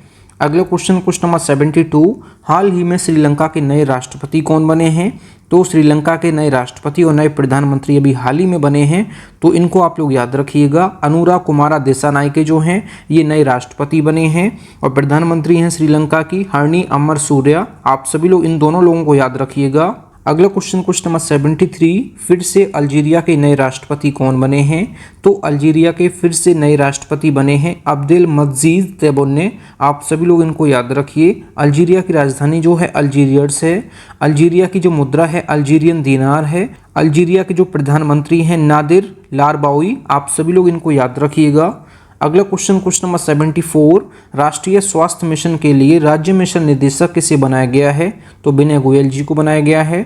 अगला क्वेश्चन नंबर 72, हाल ही में श्रीलंका के नए राष्ट्रपति कौन बने हैं? तो श्रीलंका के नए राष्ट्रपति और नए प्रधानमंत्री अभी हाल ही में बने हैं, तो इनको आप लोग याद रखिएगा। अनुरा कुमारा दिसानायके जो हैं ये नए राष्ट्रपति बने हैं और प्रधानमंत्री हैं श्रीलंका की हरनी अमरसूर्या। आप सभी लोग इन दोनों लोगों को याद रखिएगा। अगला क्वेश्चन नंबर 73, फिर से अल्जीरिया के नए राष्ट्रपति कौन बने हैं? तो अल्जीरिया के फिर से नए राष्ट्रपति बने हैं अब्देल मजीद तेबोने। आप सभी लोग इनको याद रखिए। अल्जीरिया की राजधानी जो है अल्जीरियर्स है। अल्जीरिया की जो मुद्रा है अल्जीरियन दीनार है। अल्जीरिया के जो प्रधानमंत्री हैं नादिर लारबाउई। आप सभी लोग इनको याद रखिएगा। अगला क्वेश्चन नंबर 74, राष्ट्रीय स्वास्थ्य मिशन के लिए राज्य मिशन निदेशक किसे बनाया गया है? तो विनय गोयल जी को बनाया गया है।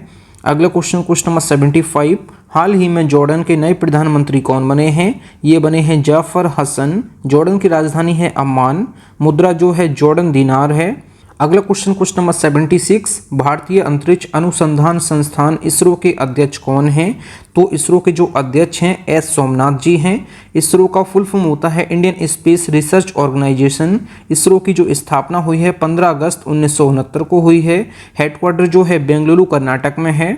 अगला क्वेश्चन नंबर 75, हाल ही में जॉर्डन के नए प्रधानमंत्री कौन बने हैं? ये बने हैं जाफर हसन। जॉर्डन की राजधानी है अम्मान। मुद्रा जो है जॉर्डन दीनार है। अगला क्वेश्चन नंबर 76, भारतीय अंतरिक्ष अनुसंधान संस्थान इसरो के अध्यक्ष कौन हैं? तो इसरो के जो अध्यक्ष हैं एस सोमनाथ जी हैं। इसरो का फुल फॉर्म होता है Indian Space Research Organisation. ISRO की जो स्थापना हुई है 15 अगस्त 1969 को हुई है। हेडक्वार्टर जो है बेंगलुरु कर्नाटक में है।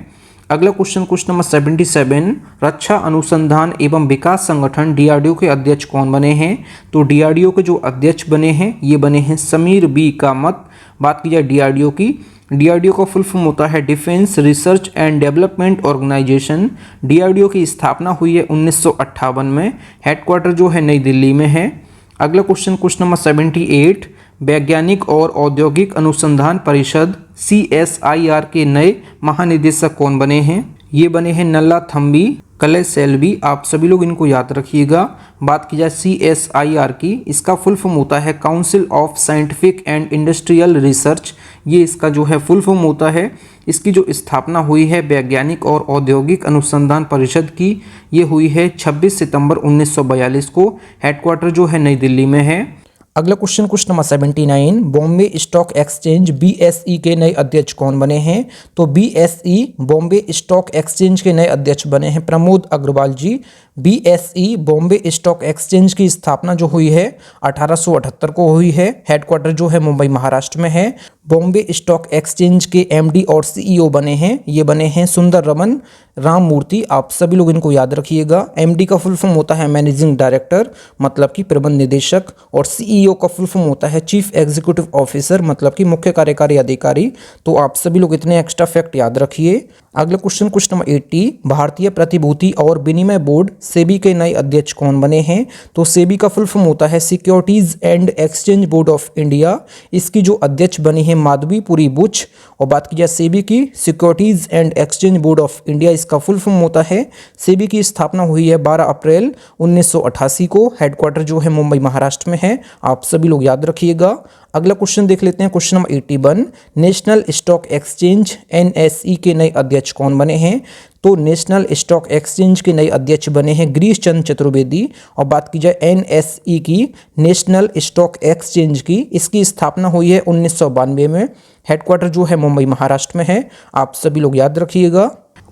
अगला क्वेश्चन नंबर 77, रक्षा अनुसंधान एवं विकास संगठन डीआरडीओ के अध्यक्ष कौन बने हैं? तो डीआरडीओ के जो अध्यक्ष बने हैं ये बने हैं समीर बी कामत। बात की जाए डीआरडीओ की, डीआरडीओ का फुल फॉर्म होता है Defence Research and Development Organisation. DRDO की स्थापना हुई है 1958 में। हेडक्वार्टर जो है नई दिल्ली में है। अगला क्वेश्चन नंबर 78, वैज्ञानिक और औद्योगिक अनुसंधान परिषद CSIR के नए महानिदेशक कौन बने हैं? ये बने हैं नल्ला थम्बी कलेसेल्वी। आप सभी लोग इनको याद रखिएगा। बात की जाए CSIR की, इसका फुल फॉर्म होता है council of scientific and industrial research. ये इसका जो है फुल फॉर्म होता है। इसकी जो स्थापना हुई है वैज्ञानिक और औद्योगिक अनुसंधान परिषद की, ये हुई है 26 सितंबर 1942 को। हेडक्वार्टर जो है नई दिल्ली में है। अगला question number 79, Bombay stock exchange BSE के नए अध्यक्ष कौन बने हैं? तो BSE बॉम्बे स्टॉक एक्सचेंज के नए अध्यक्ष बने हैं प्रमोद अग्रवाल जी। BSE बॉम्बे स्टॉक एक्सचेंज की स्थापना जो हुई है 1878 को हुई है। हेडक्वार्टर जो है मुंबई महाराष्ट्र में है। बॉम्बे स्टॉक एक्सचेंज के MD और CEO बने हैं, ये बने हैं सुंदर रमन राम मूर्ति। आप सभी लोग इनको याद रखिएगा। MD का फुल फॉर्म होता है मैनेजिंग डायरेक्टर, मतलब कि प्रबंध निदेशक, और CEO का फुल फॉर्म होता है चीफ एग्जीक्यूटिव ऑफिसर, मतलब कि मुख्य कार्यकारी अधिकारी। तो आप सभी लोग इतने एक्स्ट्रा फैक्ट याद रखिए। अगला क्वेश्चन नंबर 80, भारतीय प्रतिभूति और विनिमय बोर्ड सेबी के नए अध्यक्ष कौन बने हैं? तो सेबी का फुल फॉर्म होता है securities and exchange board of India. इसकी जो अध्यक्ष बनी है माधवीपुरी बुच। और बात की जाए सेबी की, securities and exchange board of India, इसका फुल फॉर्म होता है। सेबी की स्थापना हुई है 12 अप्रैल 1988 को। हेडक्वार्टर जो है मुंबई महाराष्ट्र में है। आप सभी लोग याद रखिएगा। अगला क्वेश्चन देख लेते हैं, question number 81, national stock exchange NSE के नए अध्यक्ष कौन बने हैं? तो नेशनल स्टॉक एक्सचेंज के नए अध्यक्ष बने हैं गिरीश चंद्र चतुर्वेदी। और बात की जाए NSE की, नेशनल स्टॉक एक्सचेंज की, इसकी स्थापना हुई है 1992 में। हेडक्वार्टर जो है मुंबई महाराष्ट्र में है। आप सभी लोग याद रखिएगा।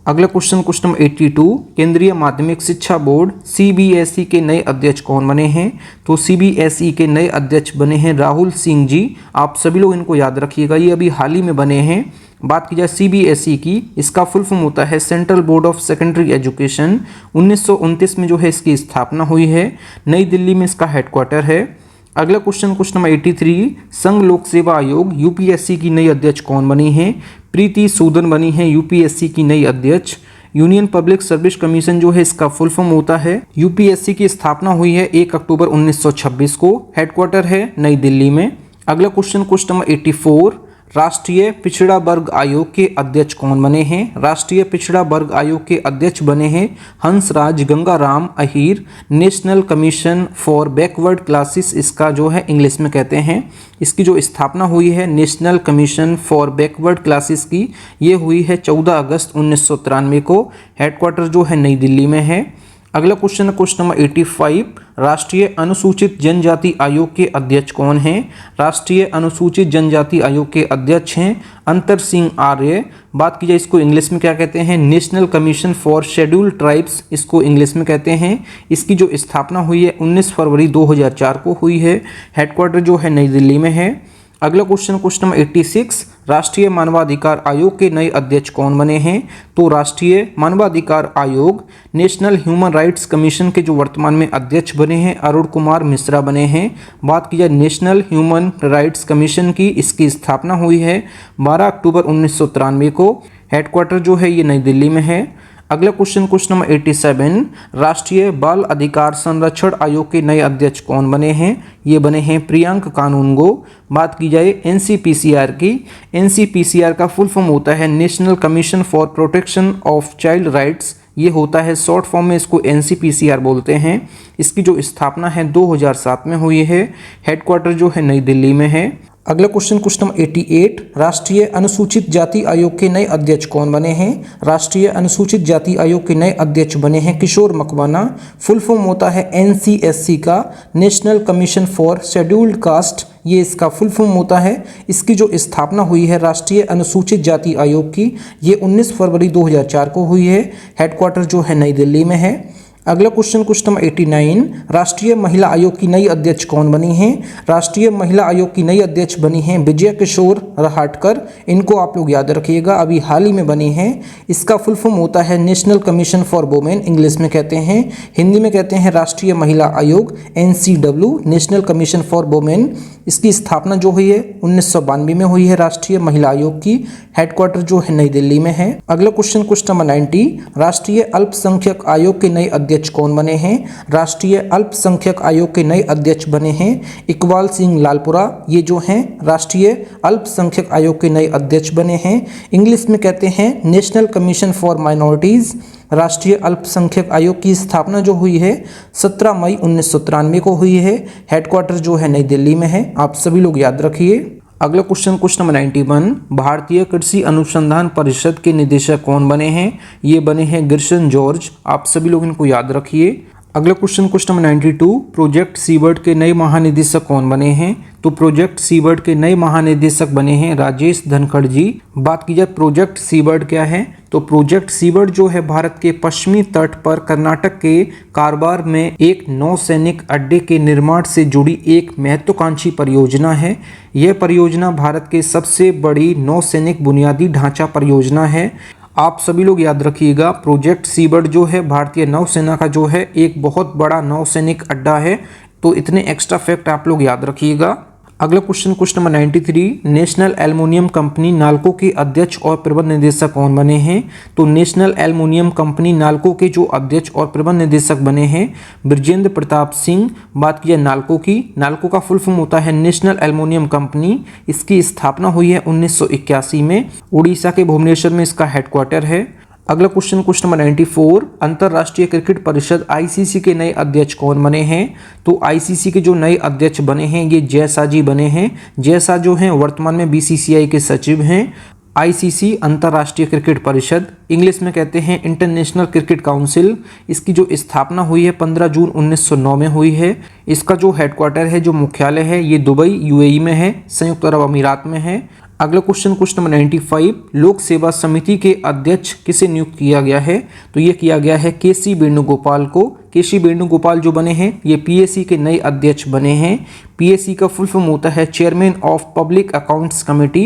अगला क्वेश्चन नंबर 82, केंद्रीय माध्यमिक शिक्षा बोर्ड सीबीएसई के नए अध्यक्ष कौन बने हैं? तो सीबीएसई के नए अध्यक्ष बने हैं राहुल सिंह जी। आप सभी लोग इनको याद रखिएगा, ये अभी हाल ही में बने हैं। बात की जाए सीबीएसई की, इसका फुल फॉर्म होता है central board of secondary education. 1929 में जो है इसकी स्थापना हुई है। नई दिल्ली में इसका हेडक्वार्टर है। अगला क्वेश्चन नंबर 83, संघ लोक सेवा आयोग यूपीएससी की नई अध्यक्ष कौन बनी है? प्रीति सूदन बनी है यूपीएससी की नई अध्यक्ष। यूनियन पब्लिक सर्विस कमीशन जो है इसका फुल फॉर्म होता है। यूपीएससी की स्थापना हुई है 1 अक्टूबर 1926 को। हेडक्वार्टर है नई दिल्ली में। अगला क्वेश्चन नंबर 84, राष्ट्रीय पिछड़ा वर्ग आयोग के अध्यक्ष कौन बने हैं? राष्ट्रीय पिछड़ा वर्ग आयोग के अध्यक्ष बने हैं Hansraj Gangaram Ahir. National commission for backward classes इसका जो है इंग्लिश में कहते हैं। इसकी जो स्थापना हुई है national commission for backward classes की, ये हुई है 14 अगस्त 1993 को। हेडक्वार्टर जो है नई दिल्ली में है। अगला क्वेश्चन नंबर 85, राष्ट्रीय अनुसूचित जनजाति आयोग के अध्यक्ष कौन हैं? राष्ट्रीय अनुसूचित जनजाति आयोग के अध्यक्ष हैं अंतर सिंह आर्य। बात की जाए इसको इंग्लिश में क्या कहते हैं? National commission for scheduled tribes इसको इंग्लिश में कहते हैं। इसकी जो स्थापना हुई है 19 फरवरी 2004 को हुई है। हेडक्वार्टर जो है नई दिल्ली में है। अगला क्वेश्चन नंबर 86, राष्ट्रीय मानवाधिकार आयोग के नए अध्यक्ष कौन बने हैं? तो राष्ट्रीय मानवाधिकार आयोग नेशनल ह्यूमन राइट्स कमीशन के जो वर्तमान में अध्यक्ष बने हैं अरुण कुमार मिश्रा बने हैं। बात की जाए नेशनल ह्यूमन राइट्स कमीशन की, इसकी स्थापना हुई है 12 अक्टूबर 1993 को। हेडक्वार्टर जो है ये नई दिल्ली में है। अगला क्वेश्चन नंबर 87, राष्ट्रीय बाल अधिकार संरक्षण आयोग के नए अध्यक्ष कौन बने हैं? ये बने हैं प्रियंक कानूनगो। बात की जाए एनसीपीसीआर की, एनसीपीसीआर का फुल फॉर्म होता है national commission for protection of child rights. ये होता है शॉर्ट फॉर्म में इसको एनसीपीसीआर बोलते हैं। इसकी जो स्थापना है 2007 में हुई है। हेडक्वार्टर जो है नई दिल्ली में है। अगला क्वेश्चन नंबर 88, राष्ट्रीय अनुसूचित जाति आयोग के नए अध्यक्ष कौन बने हैं? राष्ट्रीय अनुसूचित जाति आयोग के नए अध्यक्ष बने हैं किशोर मकवाना। फुल फॉर्म होता है एनसीएससी का, national commission for scheduled caste, ये इसका फुल फॉर्म होता है। इसकी जो स्थापना हुई है राष्ट्रीय अनुसूचित जाति आयोग की, ये 19 फरवरी 2004 को हुई है। हेडक्वार्टर जो है नई दिल्ली में है। अगला क्वेश्चन नंबर 89, राष्ट्रीय महिला आयोग की नई अध्यक्ष कौन बनी हैं? राष्ट्रीय महिला आयोग की नई अध्यक्ष बनी हैं विजय किशोर रहाटकर। इनको आप लोग याद रखिएगा, अभी हाल ही में बनी हैं। इसका फुल फॉर्म होता है national commission for women, English में कहते हैं। हिंदी में कहते हैं राष्ट्रीय महिला आयोग, NCW, national commission for women. इसकी स्थापना जो हुई है 1992 में हुई है राष्ट्रीय महिला आयोग की। हेडक्वार्टर जो है नई दिल्ली में है। अगला क्वेश्चन नंबर 90, राष्ट्रीय अल्पसंख्यक आयोग के नए अध्यक्ष कौन बने हैं? राष्ट्रीय अल्पसंख्यक आयोग के नए अध्यक्ष बने हैं इकबाल सिंह लालपुरा। ये जो हैं राष्ट्रीय अल्पसंख्यक आयोग के नए अध्यक्ष बने हैं। इंग्लिश में कहते हैं नेशनल कमीशन फॉर माइनॉरिटीज़। राष्ट्रीय अल्पसंख्यक आयोग की स्थापना जो हुई है 17 मई 1993 को हुई है। हेडक्वार्टर जो है नई दिल्ली में है। आप सभी लोग याद रखिए। अगला क्वेश्चन नंबर 91, भारतीय कृषि अनुसंधान परिषद के निदेशक कौन बने हैं? ये बने हैं गिरशन जॉर्ज। आप सभी लोग इनको याद रखिए। अगला क्वेश्चन नंबर 92, प्रोजेक्ट सीबर्ड के नए महानिदेशक कौन बने हैं? तो प्रोजेक्ट सीबर्ड के नए महानिदेशक बने हैं राजेश धनखड़ जी। बात की जाए प्रोजेक्ट सीबर्ड क्या है, तो प्रोजेक्ट सीबर्ड जो है भारत के पश्चिमी तट पर कर्नाटक के कारवार में एक नौसैनिक अड्डे के निर्माण से जुड़ी एक महत्वाकांक्षी परियोजना है। यह परियोजना भारत के सबसे बड़ी नौसैनिक बुनियादी ढांचा परियोजना है। आप सभी लोग याद रखिएगा, प्रोजेक्ट सीबर्ड जो है भारतीय नौसेना का जो है एक बहुत बड़ा नौसैनिक अड्डा है। तो इतने एक्स्ट्रा फैक्ट आप लोग याद रखिएगा। अगला question number 93, national aluminium company NALCO के अध्यक्ष और प्रबंध निदेशक कौन बने हैं? तो नेशनल एल्युमिनियम कंपनी नालको के जो अध्यक्ष और प्रबंध निदेशक बने हैं ब्रजेंद्र प्रताप सिंह। बात की जाए नालको की, नालको का फुल फॉर्म होता है नेशनल एल्युमिनियम कंपनी। इसकी स्थापना हुई है 1981 में। उड़ीसा के भुवनेश्वर में इसका हेडक्वार्टर है। अगला क्वेश्चन नंबर 94, अंतर्राष्ट्रीय क्रिकेट परिषद ICC के नए अध्यक्ष कौन बने हैं? तो ICC के जो नए अध्यक्ष बने हैं ये जय शाह जी बने हैं। जय शाह जो हैं वर्तमान में BCCI के सचिव हैं। ICC अंतर्राष्ट्रीय क्रिकेट परिषद, इंग्लिश में कहते हैं इंटरनेशनल क्रिकेट काउंसिल। इसकी जो स्थापना हुई है 15 जून 1909 में हुई है। इसका जो हेडक्वार्टर है, जो मुख्यालय है, ये दुबई UAE में है, संयुक्त अरब अमीरात में है। अगला क्वेश्चन नंबर 95, लोक सेवा समिति के अध्यक्ष किसे नियुक्त किया गया है? तो ये किया गया है केसी वेणुगोपाल को। केसी वेणुगोपाल जो बने हैं ये पीएससी के नए अध्यक्ष बने हैं। पीएससी का फुल फॉर्म होता है chairman of public accounts committee.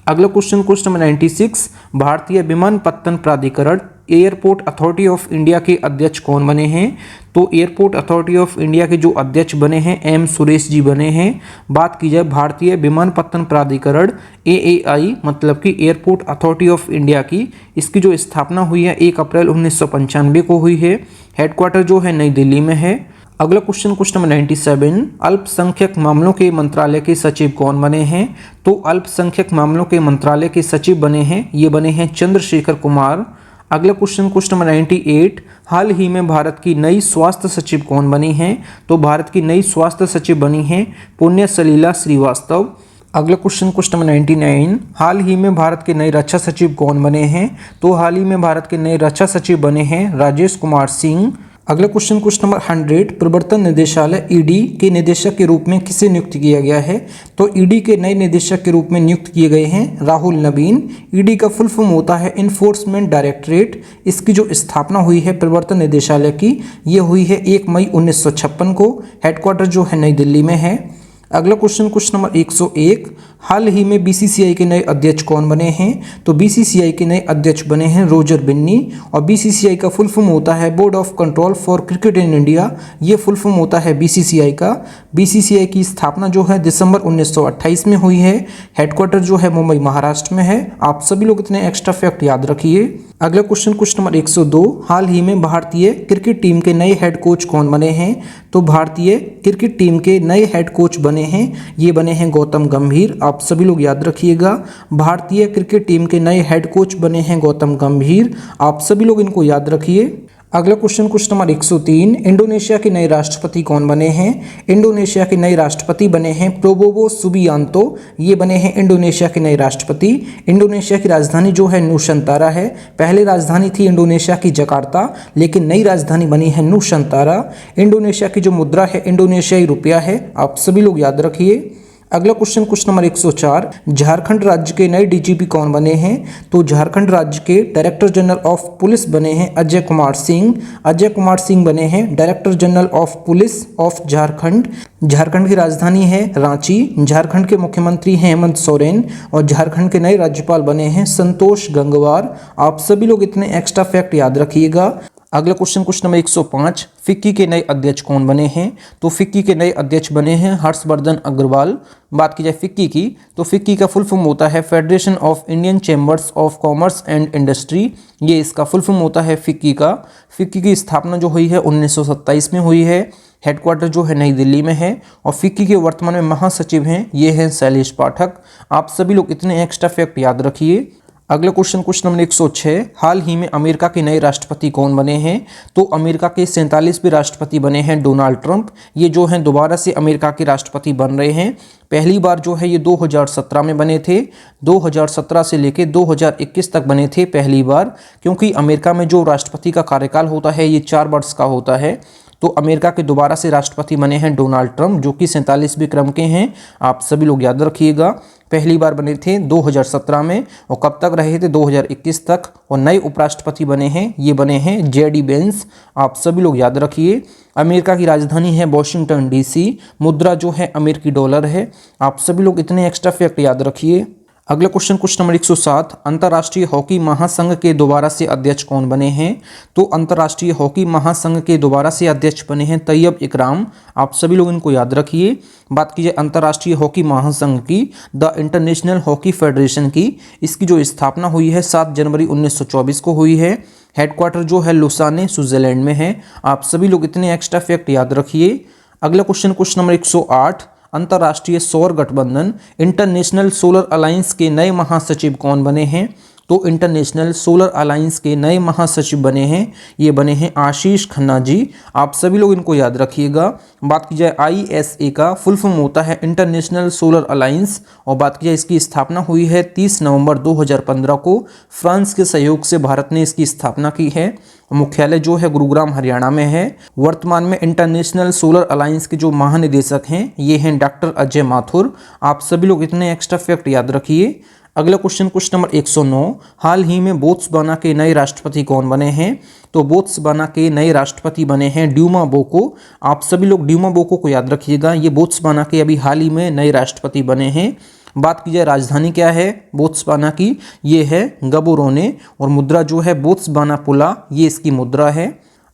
अगला क्वेश्चन नंबर 96, भारतीय विमानपत्तन प्राधिकरण एयरपोर्ट अथॉरिटी ऑफ इंडिया के अध्यक्ष कौन बने हैं? तो एयरपोर्ट अथॉरिटी ऑफ इंडिया के जो अध्यक्ष बने हैं एम सुरेश जी बने हैं। बात की जाए भारतीय विमानपत्तन प्राधिकरण एएआई मतलब कि एयरपोर्ट अथॉरिटी ऑफ इंडिया की, इसकी जो स्थापना हुई है 1 अप्रैल 1995 को हुई है। हेडक्वार्टर जो है नई दिल्ली में है। अगला क्वेश्चन नंबर 97, अल्पसंख्यक मामलों के मंत्रालय के सचिव कौन बने हैं? तो अल्पसंख्यक मामलों के मंत्रालय के सचिव बने हैं, ये बने हैं चंद्रशेखर कुमार। अगला क्वेश्चन नंबर 98, हाल ही में भारत की नई स्वास्थ्य सचिव कौन बनी हैं? तो भारत की नई स्वास्थ्य सचिव बनी हैं पुण्य सलीला श्रीवास्तव। अगला क्वेश्चन नंबर 99, हाल ही में भारत के नए रक्षा सचिव कौन बने हैं? तो हाल ही में भारत के नए रक्षा सचिव बने हैं राजेश कुमार सिंह। अगला क्वेश्चन नंबर 100, प्रवर्तन निदेशालय ईडी के निदेशक के रूप में किसे नियुक्त किया गया है? तो ईडी के नए निदेशक के रूप में नियुक्त किए गए हैं राहुल नवीन। ईडी का फुल फॉर्म होता है इन्फोर्समेंट डायरेक्टरेट। इसकी जो स्थापना हुई है प्रवर्तन निदेशालय की, ये हुई है 1 मई 1956 को। हेडक्वार्टर जो है नई दिल्ली में है। अगला क्वेश्चन नंबर 101, हाल ही में बीसीसीआई के नए अध्यक्ष कौन बने हैं? तो बीसीसीआई के नए अध्यक्ष बने हैं रोजर बिन्नी। और बीसीसीआई का फुल फॉर्म होता है board of control for cricket in India. ये फुल फॉर्म होता है बीसीसीआई का। बीसीसीआई की स्थापना जो है दिसंबर 1928 में हुई है। हेडक्वार्टर जो है मुंबई महाराष्ट्र में है। आप सभी लोग इतने एक्स्ट्रा फैक्ट याद रखिए। अगला क्वेश्चन नंबर 102, हाल ही में भारतीय क्रिकेट टीम के नए हेड कोच कौन बने हैं? तो भारतीय क्रिकेट टीम के नए हेड कोच बने हैं, ये बने हैं गौतम गंभीर। आप सभी लोग याद रखिएगा, भारतीय क्रिकेट टीम के नए हेड कोच बने हैं गौतम गंभीर। आप सभी लोग इनको याद रखिए। अगला क्वेश्चन नंबर 103, इंडोनेशिया के नए राष्ट्रपति कौन बने हैं? इंडोनेशिया के नए राष्ट्रपति बने हैं प्रोबोवो सुबियांतो। ये बने हैं इंडोनेशिया के नए राष्ट्रपति। इंडोनेशिया की राजधानी जो है नूशंतारा है। पहले राजधानी थी इंडोनेशिया की जकार्ता, लेकिन नई राजधानी बनी है नूशंतारा। इंडोनेशिया की जो मुद्रा है इंडोनेशियाई रुपया है। आप सभी लोग याद रखिए। अगला क्वेश्चन नंबर 104, झारखंड राज्य के नए डीजीपी कौन बने हैं? तो झारखंड राज्य के डायरेक्टर जनरल ऑफ पुलिस बने हैं अजय कुमार सिंह। अजय कुमार सिंह बने हैं director general of police of Jharkhand. Jharkhand की राजधानी है रांची। झारखंड के मुख्यमंत्री हैं हेमंत सोरेन। और झारखंड के नए राज्यपाल बने हैं संतोष गंगवार। आप सभी लोग इतने एक्स्ट्रा फैक्ट याद रखिएगा। अगला क्वेश्चन नंबर 105, फिक्की के नए अध्यक्ष कौन बने हैं? तो फिक्की के नए अध्यक्ष बने हैं हर्षवर्धन अग्रवाल। बात की जाए फिक्की की, तो फिक्की का फुल फॉर्म होता है federation of Indian chambers of commerce and industry. ये इसका फुल फॉर्म होता है फिक्की का। फिक्की की स्थापना जो हुई है 1927 में हुई है। हेडक्वार्टर जो है नई दिल्ली में है। और फिक्की के वर्तमान में महासचिव हैं ये हैं शैलेश पाठक। आप सभी लोग इतने एक्स्ट्रा फैक्ट याद रखिए। अगला क्वेश्चन नंबर 106, हाल ही में अमेरिका के नए राष्ट्रपति कौन बने हैं? तो अमेरिका के 47वें राष्ट्रपति बने हैं डोनाल्ड ट्रंप। ये जो हैं दोबारा से अमेरिका के राष्ट्रपति बन रहे हैं। पहली बार जो है ये 2017 में बने थे। 2017 से लेके 2021 तक बने थे पहली बार, क्योंकि अमेरिका में जो राष्ट्रपति का कार्यकाल होता है ये 4 वर्ष का होता है। तो अमेरिका के दोबारा से राष्ट्रपति बने हैं डोनाल्ड ट्रंप, जो कि 47वें क्रम के हैं। आप सभी लोग याद रखिएगा। पहली बार बने थे 2017 में, और कब तक रहे थे 2021 तक। और नए उपराष्ट्रपति बने हैं ये बने हैं जेडी बेंस। आप सभी लोग याद रखिए। अमेरिका की राजधानी है वॉशिंगटन डीसी। मुद्रा जो है अमेरिकी डॉलर है। आप सभी लोग इतने एक्स्ट्रा फैक्ट याद रखिए। अगला क्वेश्चन नंबर 107, अंतर्राष्ट्रीय हॉकी महासंघ के दोबारा से अध्यक्ष कौन बने हैं? तो अंतर्राष्ट्रीय हॉकी महासंघ के दोबारा से अध्यक्ष बने हैं तैयब इकराम। आप सभी लोग इनको याद रखिए। बात की जाए अंतर्राष्ट्रीय हॉकी महासंघ की, द इंटरनेशनल हॉकी फेडरेशन की, इसकी जो स्थापना हुई है 7 जनवरी 1924 को हुई है। हेडक्वार्टर जो है लुसाने स्विट्जरलैंड में है। आप सभी लोग इतने एक्स्ट्रा फैक्ट याद रखिए। अगला क्वेश्चन नंबर 108, अंतर्राष्ट्रीय सौर गठबंधन इंटरनेशनल सोलर अलायंस के नए महासचिव कौन बने हैं? तो इंटरनेशनल सोलर अलायंस के नए महासचिव बने हैं, ये बने हैं आशीष खन्ना जी। आप सभी लोग इनको याद रखिएगा। बात की जाए ISA का फुल फॉर्म होता है इंटरनेशनल सोलर अलायंस, और बात की जाए इसकी स्थापना हुई है 30 नवंबर 2015 को। फ्रांस के सहयोग से भारत ने इसकी स्थापना की है। मुख्यालय जो है गुरुग्राम हरियाणा में है। वर्तमान में इंटरनेशनल सोलर अलायंस के जो महानिदेशक हैं ये हैं डॉक्टर अजय माथुर। आप सभी लोग इतने एक्स्ट्रा फैक्ट याद रखिए। अगला क्वेश्चन नंबर 109, हाल ही में बोत्सवाना के नए राष्ट्रपति कौन बने हैं? तो बोत्सवाना के नए राष्ट्रपति बने हैं ड्यूमा बोको। आप सभी लोग ड्यूमा बोको को याद रखिएगा, ये बोत्सवाना के अभी हाल ही में नए राष्ट्रपति बने हैं। बात की जाए राजधानी क्या है बोत्सवाना की, ये है गबोरोने, और मुद्रा जो है बोत्सवाना पुला, ये इसकी मुद्रा है।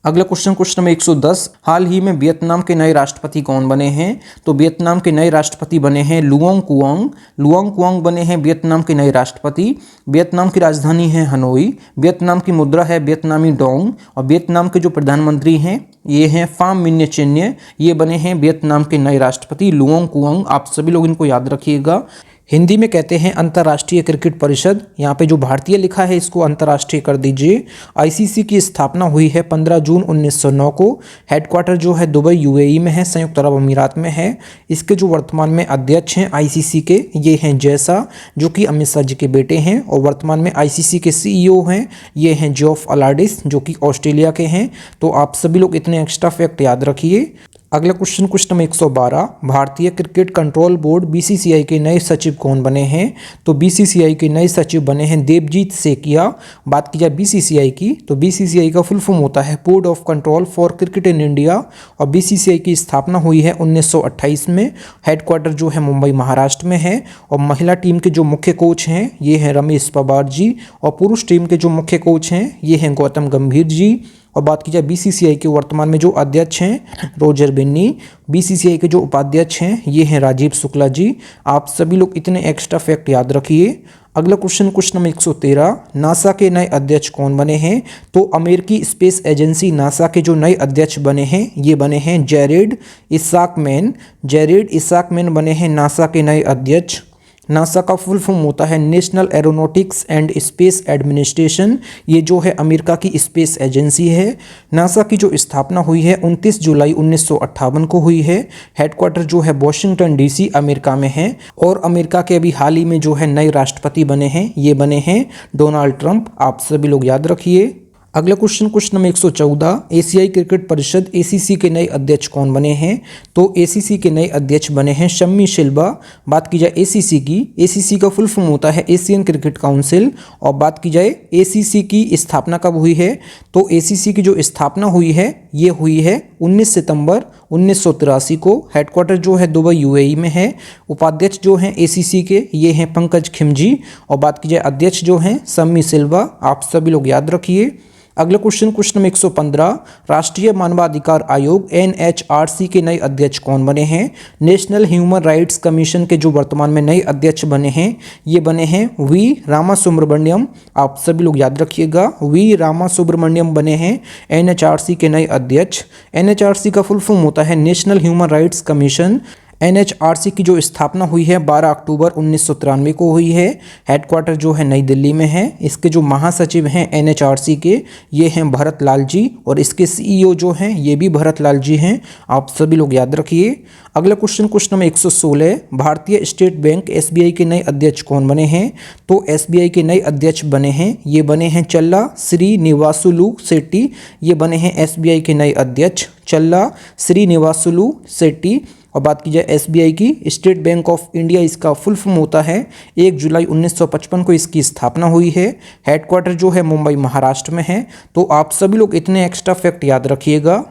अगला क्वेश्चन नंबर 110, हाल ही में वियतनाम के नए राष्ट्रपति कौन बने हैं? तो वियतनाम के नए राष्ट्रपति बने हैं लुआंग कुआंग। लुआंग कुआंग बने हैं वियतनाम के नए राष्ट्रपति। वियतनाम की राजधानी है हनोई। वियतनाम की मुद्रा है वियतनामी डोंग, और वियतनाम के जो प्रधानमंत्री हैं ये हैं फाम मिन्य चिन्य, ये बने हैं वियतनाम के नए राष्ट्रपति लुआंग कुआंग। आप सभी लोग इनको याद रखिएगा। हिंदी में कहते हैं अंतर्राष्ट्रीय क्रिकेट परिषद, यहाँ पे जो भारतीय लिखा है इसको अंतर्राष्ट्रीय कर दीजिए। ICC की स्थापना हुई है 15 जून 1909 को। हेडक्वार्टर जो है दुबई UAE में है, संयुक्त अरब अमीरात में है। इसके जो वर्तमान में अध्यक्ष हैं ICC के ये हैं जैसा, जो कि अमित शाह जी के बेटे हैं, और वर्तमान में ICC के CEO हैं ये हैं जेफ अलार्डिस, जो कि ऑस्ट्रेलिया के हैं। तो आप सभी लोग इतने एक्स्ट्रा फैक्ट याद रखिए। अगला क्वेश्चन नंबर 112, भारतीय क्रिकेट कंट्रोल बोर्ड BCCI के नए सचिव कौन बने हैं? तो BCCI के नए सचिव बने हैं देवजीत सेकिया। बात की जाए BCCI की, तो BCCI का फुल फॉर्म होता है board of control for cricket in India, और BCCI की स्थापना हुई है 1928 में। हेडक्वार्टर जो है मुंबई महाराष्ट्र में है, और महिला टीम के जो मुख्य कोच हैं ये हैं रमेश पवार जी, और पुरुष टीम के जो मुख्य कोच हैं ये हैं गौतम गंभीर जी। और बात की जाए BCCI के वर्तमान में जो अध्यक्ष हैं रोजर बिन्नी। BCCI के जो उपाध्यक्ष हैं ये हैं राजीव शुक्ला जी। आप सभी लोग इतने एक्स्ट्रा फैक्ट याद रखिए। अगला क्वेश्चन नंबर 113, नासा के नए अध्यक्ष कौन बने हैं? तो अमेरिकी स्पेस एजेंसी नासा के जो नए अध्यक्ष बने हैं ये बने हैं जेरेड इसाकमैन। जेरेड इसाकमैन बने हैं नासा के नए अध्यक्ष। नासा का फुल फॉर्म होता है national aeronautics and space administration, ये जो है अमेरिका की स्पेस एजेंसी है। नासा की जो स्थापना हुई है 29 जुलाई 1958 को हुई है। हेडक्वार्टर जो है वॉशिंगटन DC अमेरिका में है, और अमेरिका के अभी हाल ही में जो है नए राष्ट्रपति बने हैं ये बने हैं डोनाल्ड ट्रंप। आप सभी लोग याद रखिए। अगला क्वेश्चन नंबर 114, एशियाई क्रिकेट परिषद ACC के नए अध्यक्ष कौन बने हैं? तो ACC के नए अध्यक्ष बने हैं शम्मी शिल्बा। बात की जाए ACC की, ACC का फुल फॉर्म होता है एशियन क्रिकेट काउंसिल, और बात की जाए ACC की स्थापना कब हुई है? तो ACC की जो स्थापना हुई है ये हुई है 19 सितंबर 1983 को। हेडक्वार्टर जो है दुबई UAE में है। उपाध्यक्ष जो हैं ACC के ये हैं पंकज खिमजी, और बात की जाए अध्यक्ष जो हैं शम्मी शिल्बा। आप सभी लोग याद रखिए। अगला क्वेश्चन नंबर 115, राष्ट्रीय मानवाधिकार आयोग NHRC के नए अध्यक्ष कौन बने हैं? नेशनल ह्यूमन राइट्स कमीशन के जो वर्तमान में नए अध्यक्ष बने हैं ये बने हैं V रामासुब्रमण्यम। आप सभी लोग याद रखिएगा, V रामासुब्रमण्यम बने हैं NHRC के नए अध्यक्ष। NHRC का फुल फॉर्म होता है national human rights commission. NHRC की जो स्थापना हुई है 12 अक्टूबर 1993 को हुई है। हेडक्वार्टर जो है नई दिल्ली में है। इसके जो महासचिव हैं NHRC के ये हैं भरत लाल जी, और इसके CEO जो हैं ये भी भरत लाल जी हैं। आप सभी लोग याद रखिए। अगला क्वेश्चन नंबर 116, भारतीय स्टेट बैंक SBI के नए अध्यक्ष कौन बने हैं? तो SBI के नए अध्यक्ष बने हैं ये बने हैं चल्ला श्रीनिवासुलु शेट्टी। ये बने हैं SBI के नए अध्यक्ष चल्ला श्रीनिवासुलु शेट्टी। और बात की जाए SBI की, स्टेट बैंक ऑफ इंडिया इसका फुल फॉर्म होता है। 1 जुलाई 1955 को इसकी स्थापना हुई है। हेडक्वार्टर जो है मुंबई महाराष्ट्र में है। तो आप सभी लोग इतने एक्स्ट्रा फैक्ट याद रखिएगा।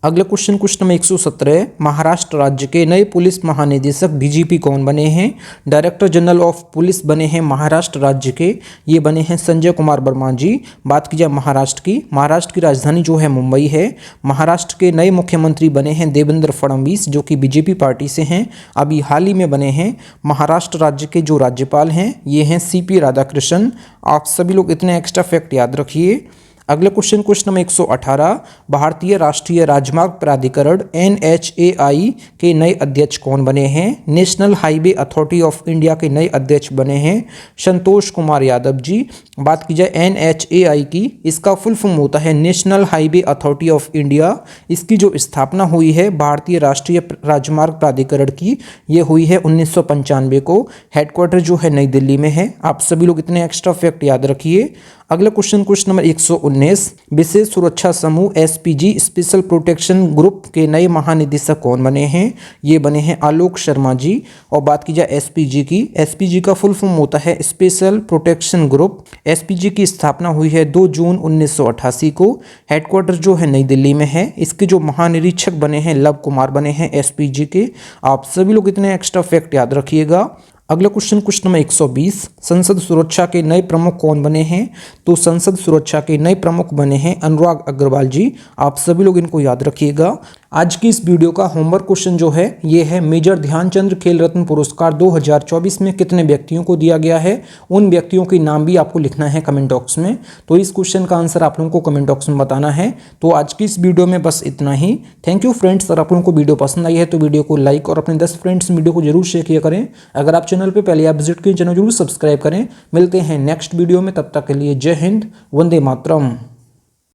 अगला क्वेश्चन नंबर 117, महाराष्ट्र राज्य के नए पुलिस महानिदेशक DGP कौन बने हैं? डायरेक्टर जनरल ऑफ पुलिस बने हैं महाराष्ट्र राज्य के, ये बने हैं संजय कुमार वर्मा जी। बात की जाए महाराष्ट्र की राजधानी जो है मुंबई है। महाराष्ट्र के नए मुख्यमंत्री बने हैं देवेंद्र फडणवीस, जो कि BJP पार्टी से हैं, अभी हाल ही में बने हैं। महाराष्ट्र राज्य के जो राज्यपाल हैं ये हैं CP राधाकृष्णन। आप सभी लोग इतने एक्स्ट्रा फैक्ट याद रखिए। अगला क्वेश्चन नंबर 118, भारतीय राष्ट्रीय राजमार्ग प्राधिकरण NHAI के नए अध्यक्ष कौन बने हैं? National highway authority of India के नए अध्यक्ष बने हैं संतोष कुमार यादव जी। बात की जाए NHAI की, इसका फुल फॉर्म होता है national highway authority of India. इसकी जो स्थापना हुई है भारतीय राष्ट्रीय राजमार्ग प्राधिकरण की, ये हुई है 1995 को। हेडक्वार्टर जो है नई दिल्ली में है। आप सभी लोग इतने एक्स्ट्रा फैक्ट याद रखिए। अगला क्वेश्चन नंबर 119, विशेष सुरक्षा समूह SPG स्पेशल प्रोटेक्शन ग्रुप के नए महानिदेशक कौन बने हैं? ये बने हैं आलोक शर्मा जी। और बात की जाए SPG की, SPG का फुल फॉर्म होता है स्पेशल प्रोटेक्शन ग्रुप। SPG की स्थापना हुई है 2 जून 1988 को। हेडक्वार्टर जो है नई दिल्ली में है। इसके जो महानिरीक्षक बने हैं लव कुमार बने हैं SPG के। आप सभी लोग इतने एक्स्ट्रा फैक्ट याद रखिएगा। अगला क्वेश्चन नंबर 120, संसद सुरक्षा के नए प्रमुख कौन बने हैं? तो संसद सुरक्षा के नए प्रमुख बने हैं अनुराग अग्रवाल जी। आप सभी लोग इनको याद रखिएगा। आज की इस वीडियो का होमवर्क क्वेश्चन जो है ये है, मेजर ध्यानचंद खेल रत्न पुरस्कार 2024 में कितने व्यक्तियों को दिया गया है? उन व्यक्तियों के नाम भी आपको लिखना है कमेंट बॉक्स में। तो इस क्वेश्चन का आंसर आप लोगों को कमेंट बॉक्स में बताना है। तो आज की इस वीडियो में बस इतना ही। Thank you friends. अगर आप लोगों को वीडियो पसंद आई है तो वीडियो को लाइक और अपने 10 फ्रेंड्स वीडियो को जरूर शेयर किया करें। अगर आप चैनल पर पहले आप विजिट करें, चैनल जरूर सब्सक्राइब करें। मिलते हैं नेक्स्ट वीडियो में, तब तक के लिए जय हिंद, वंदे मातरम।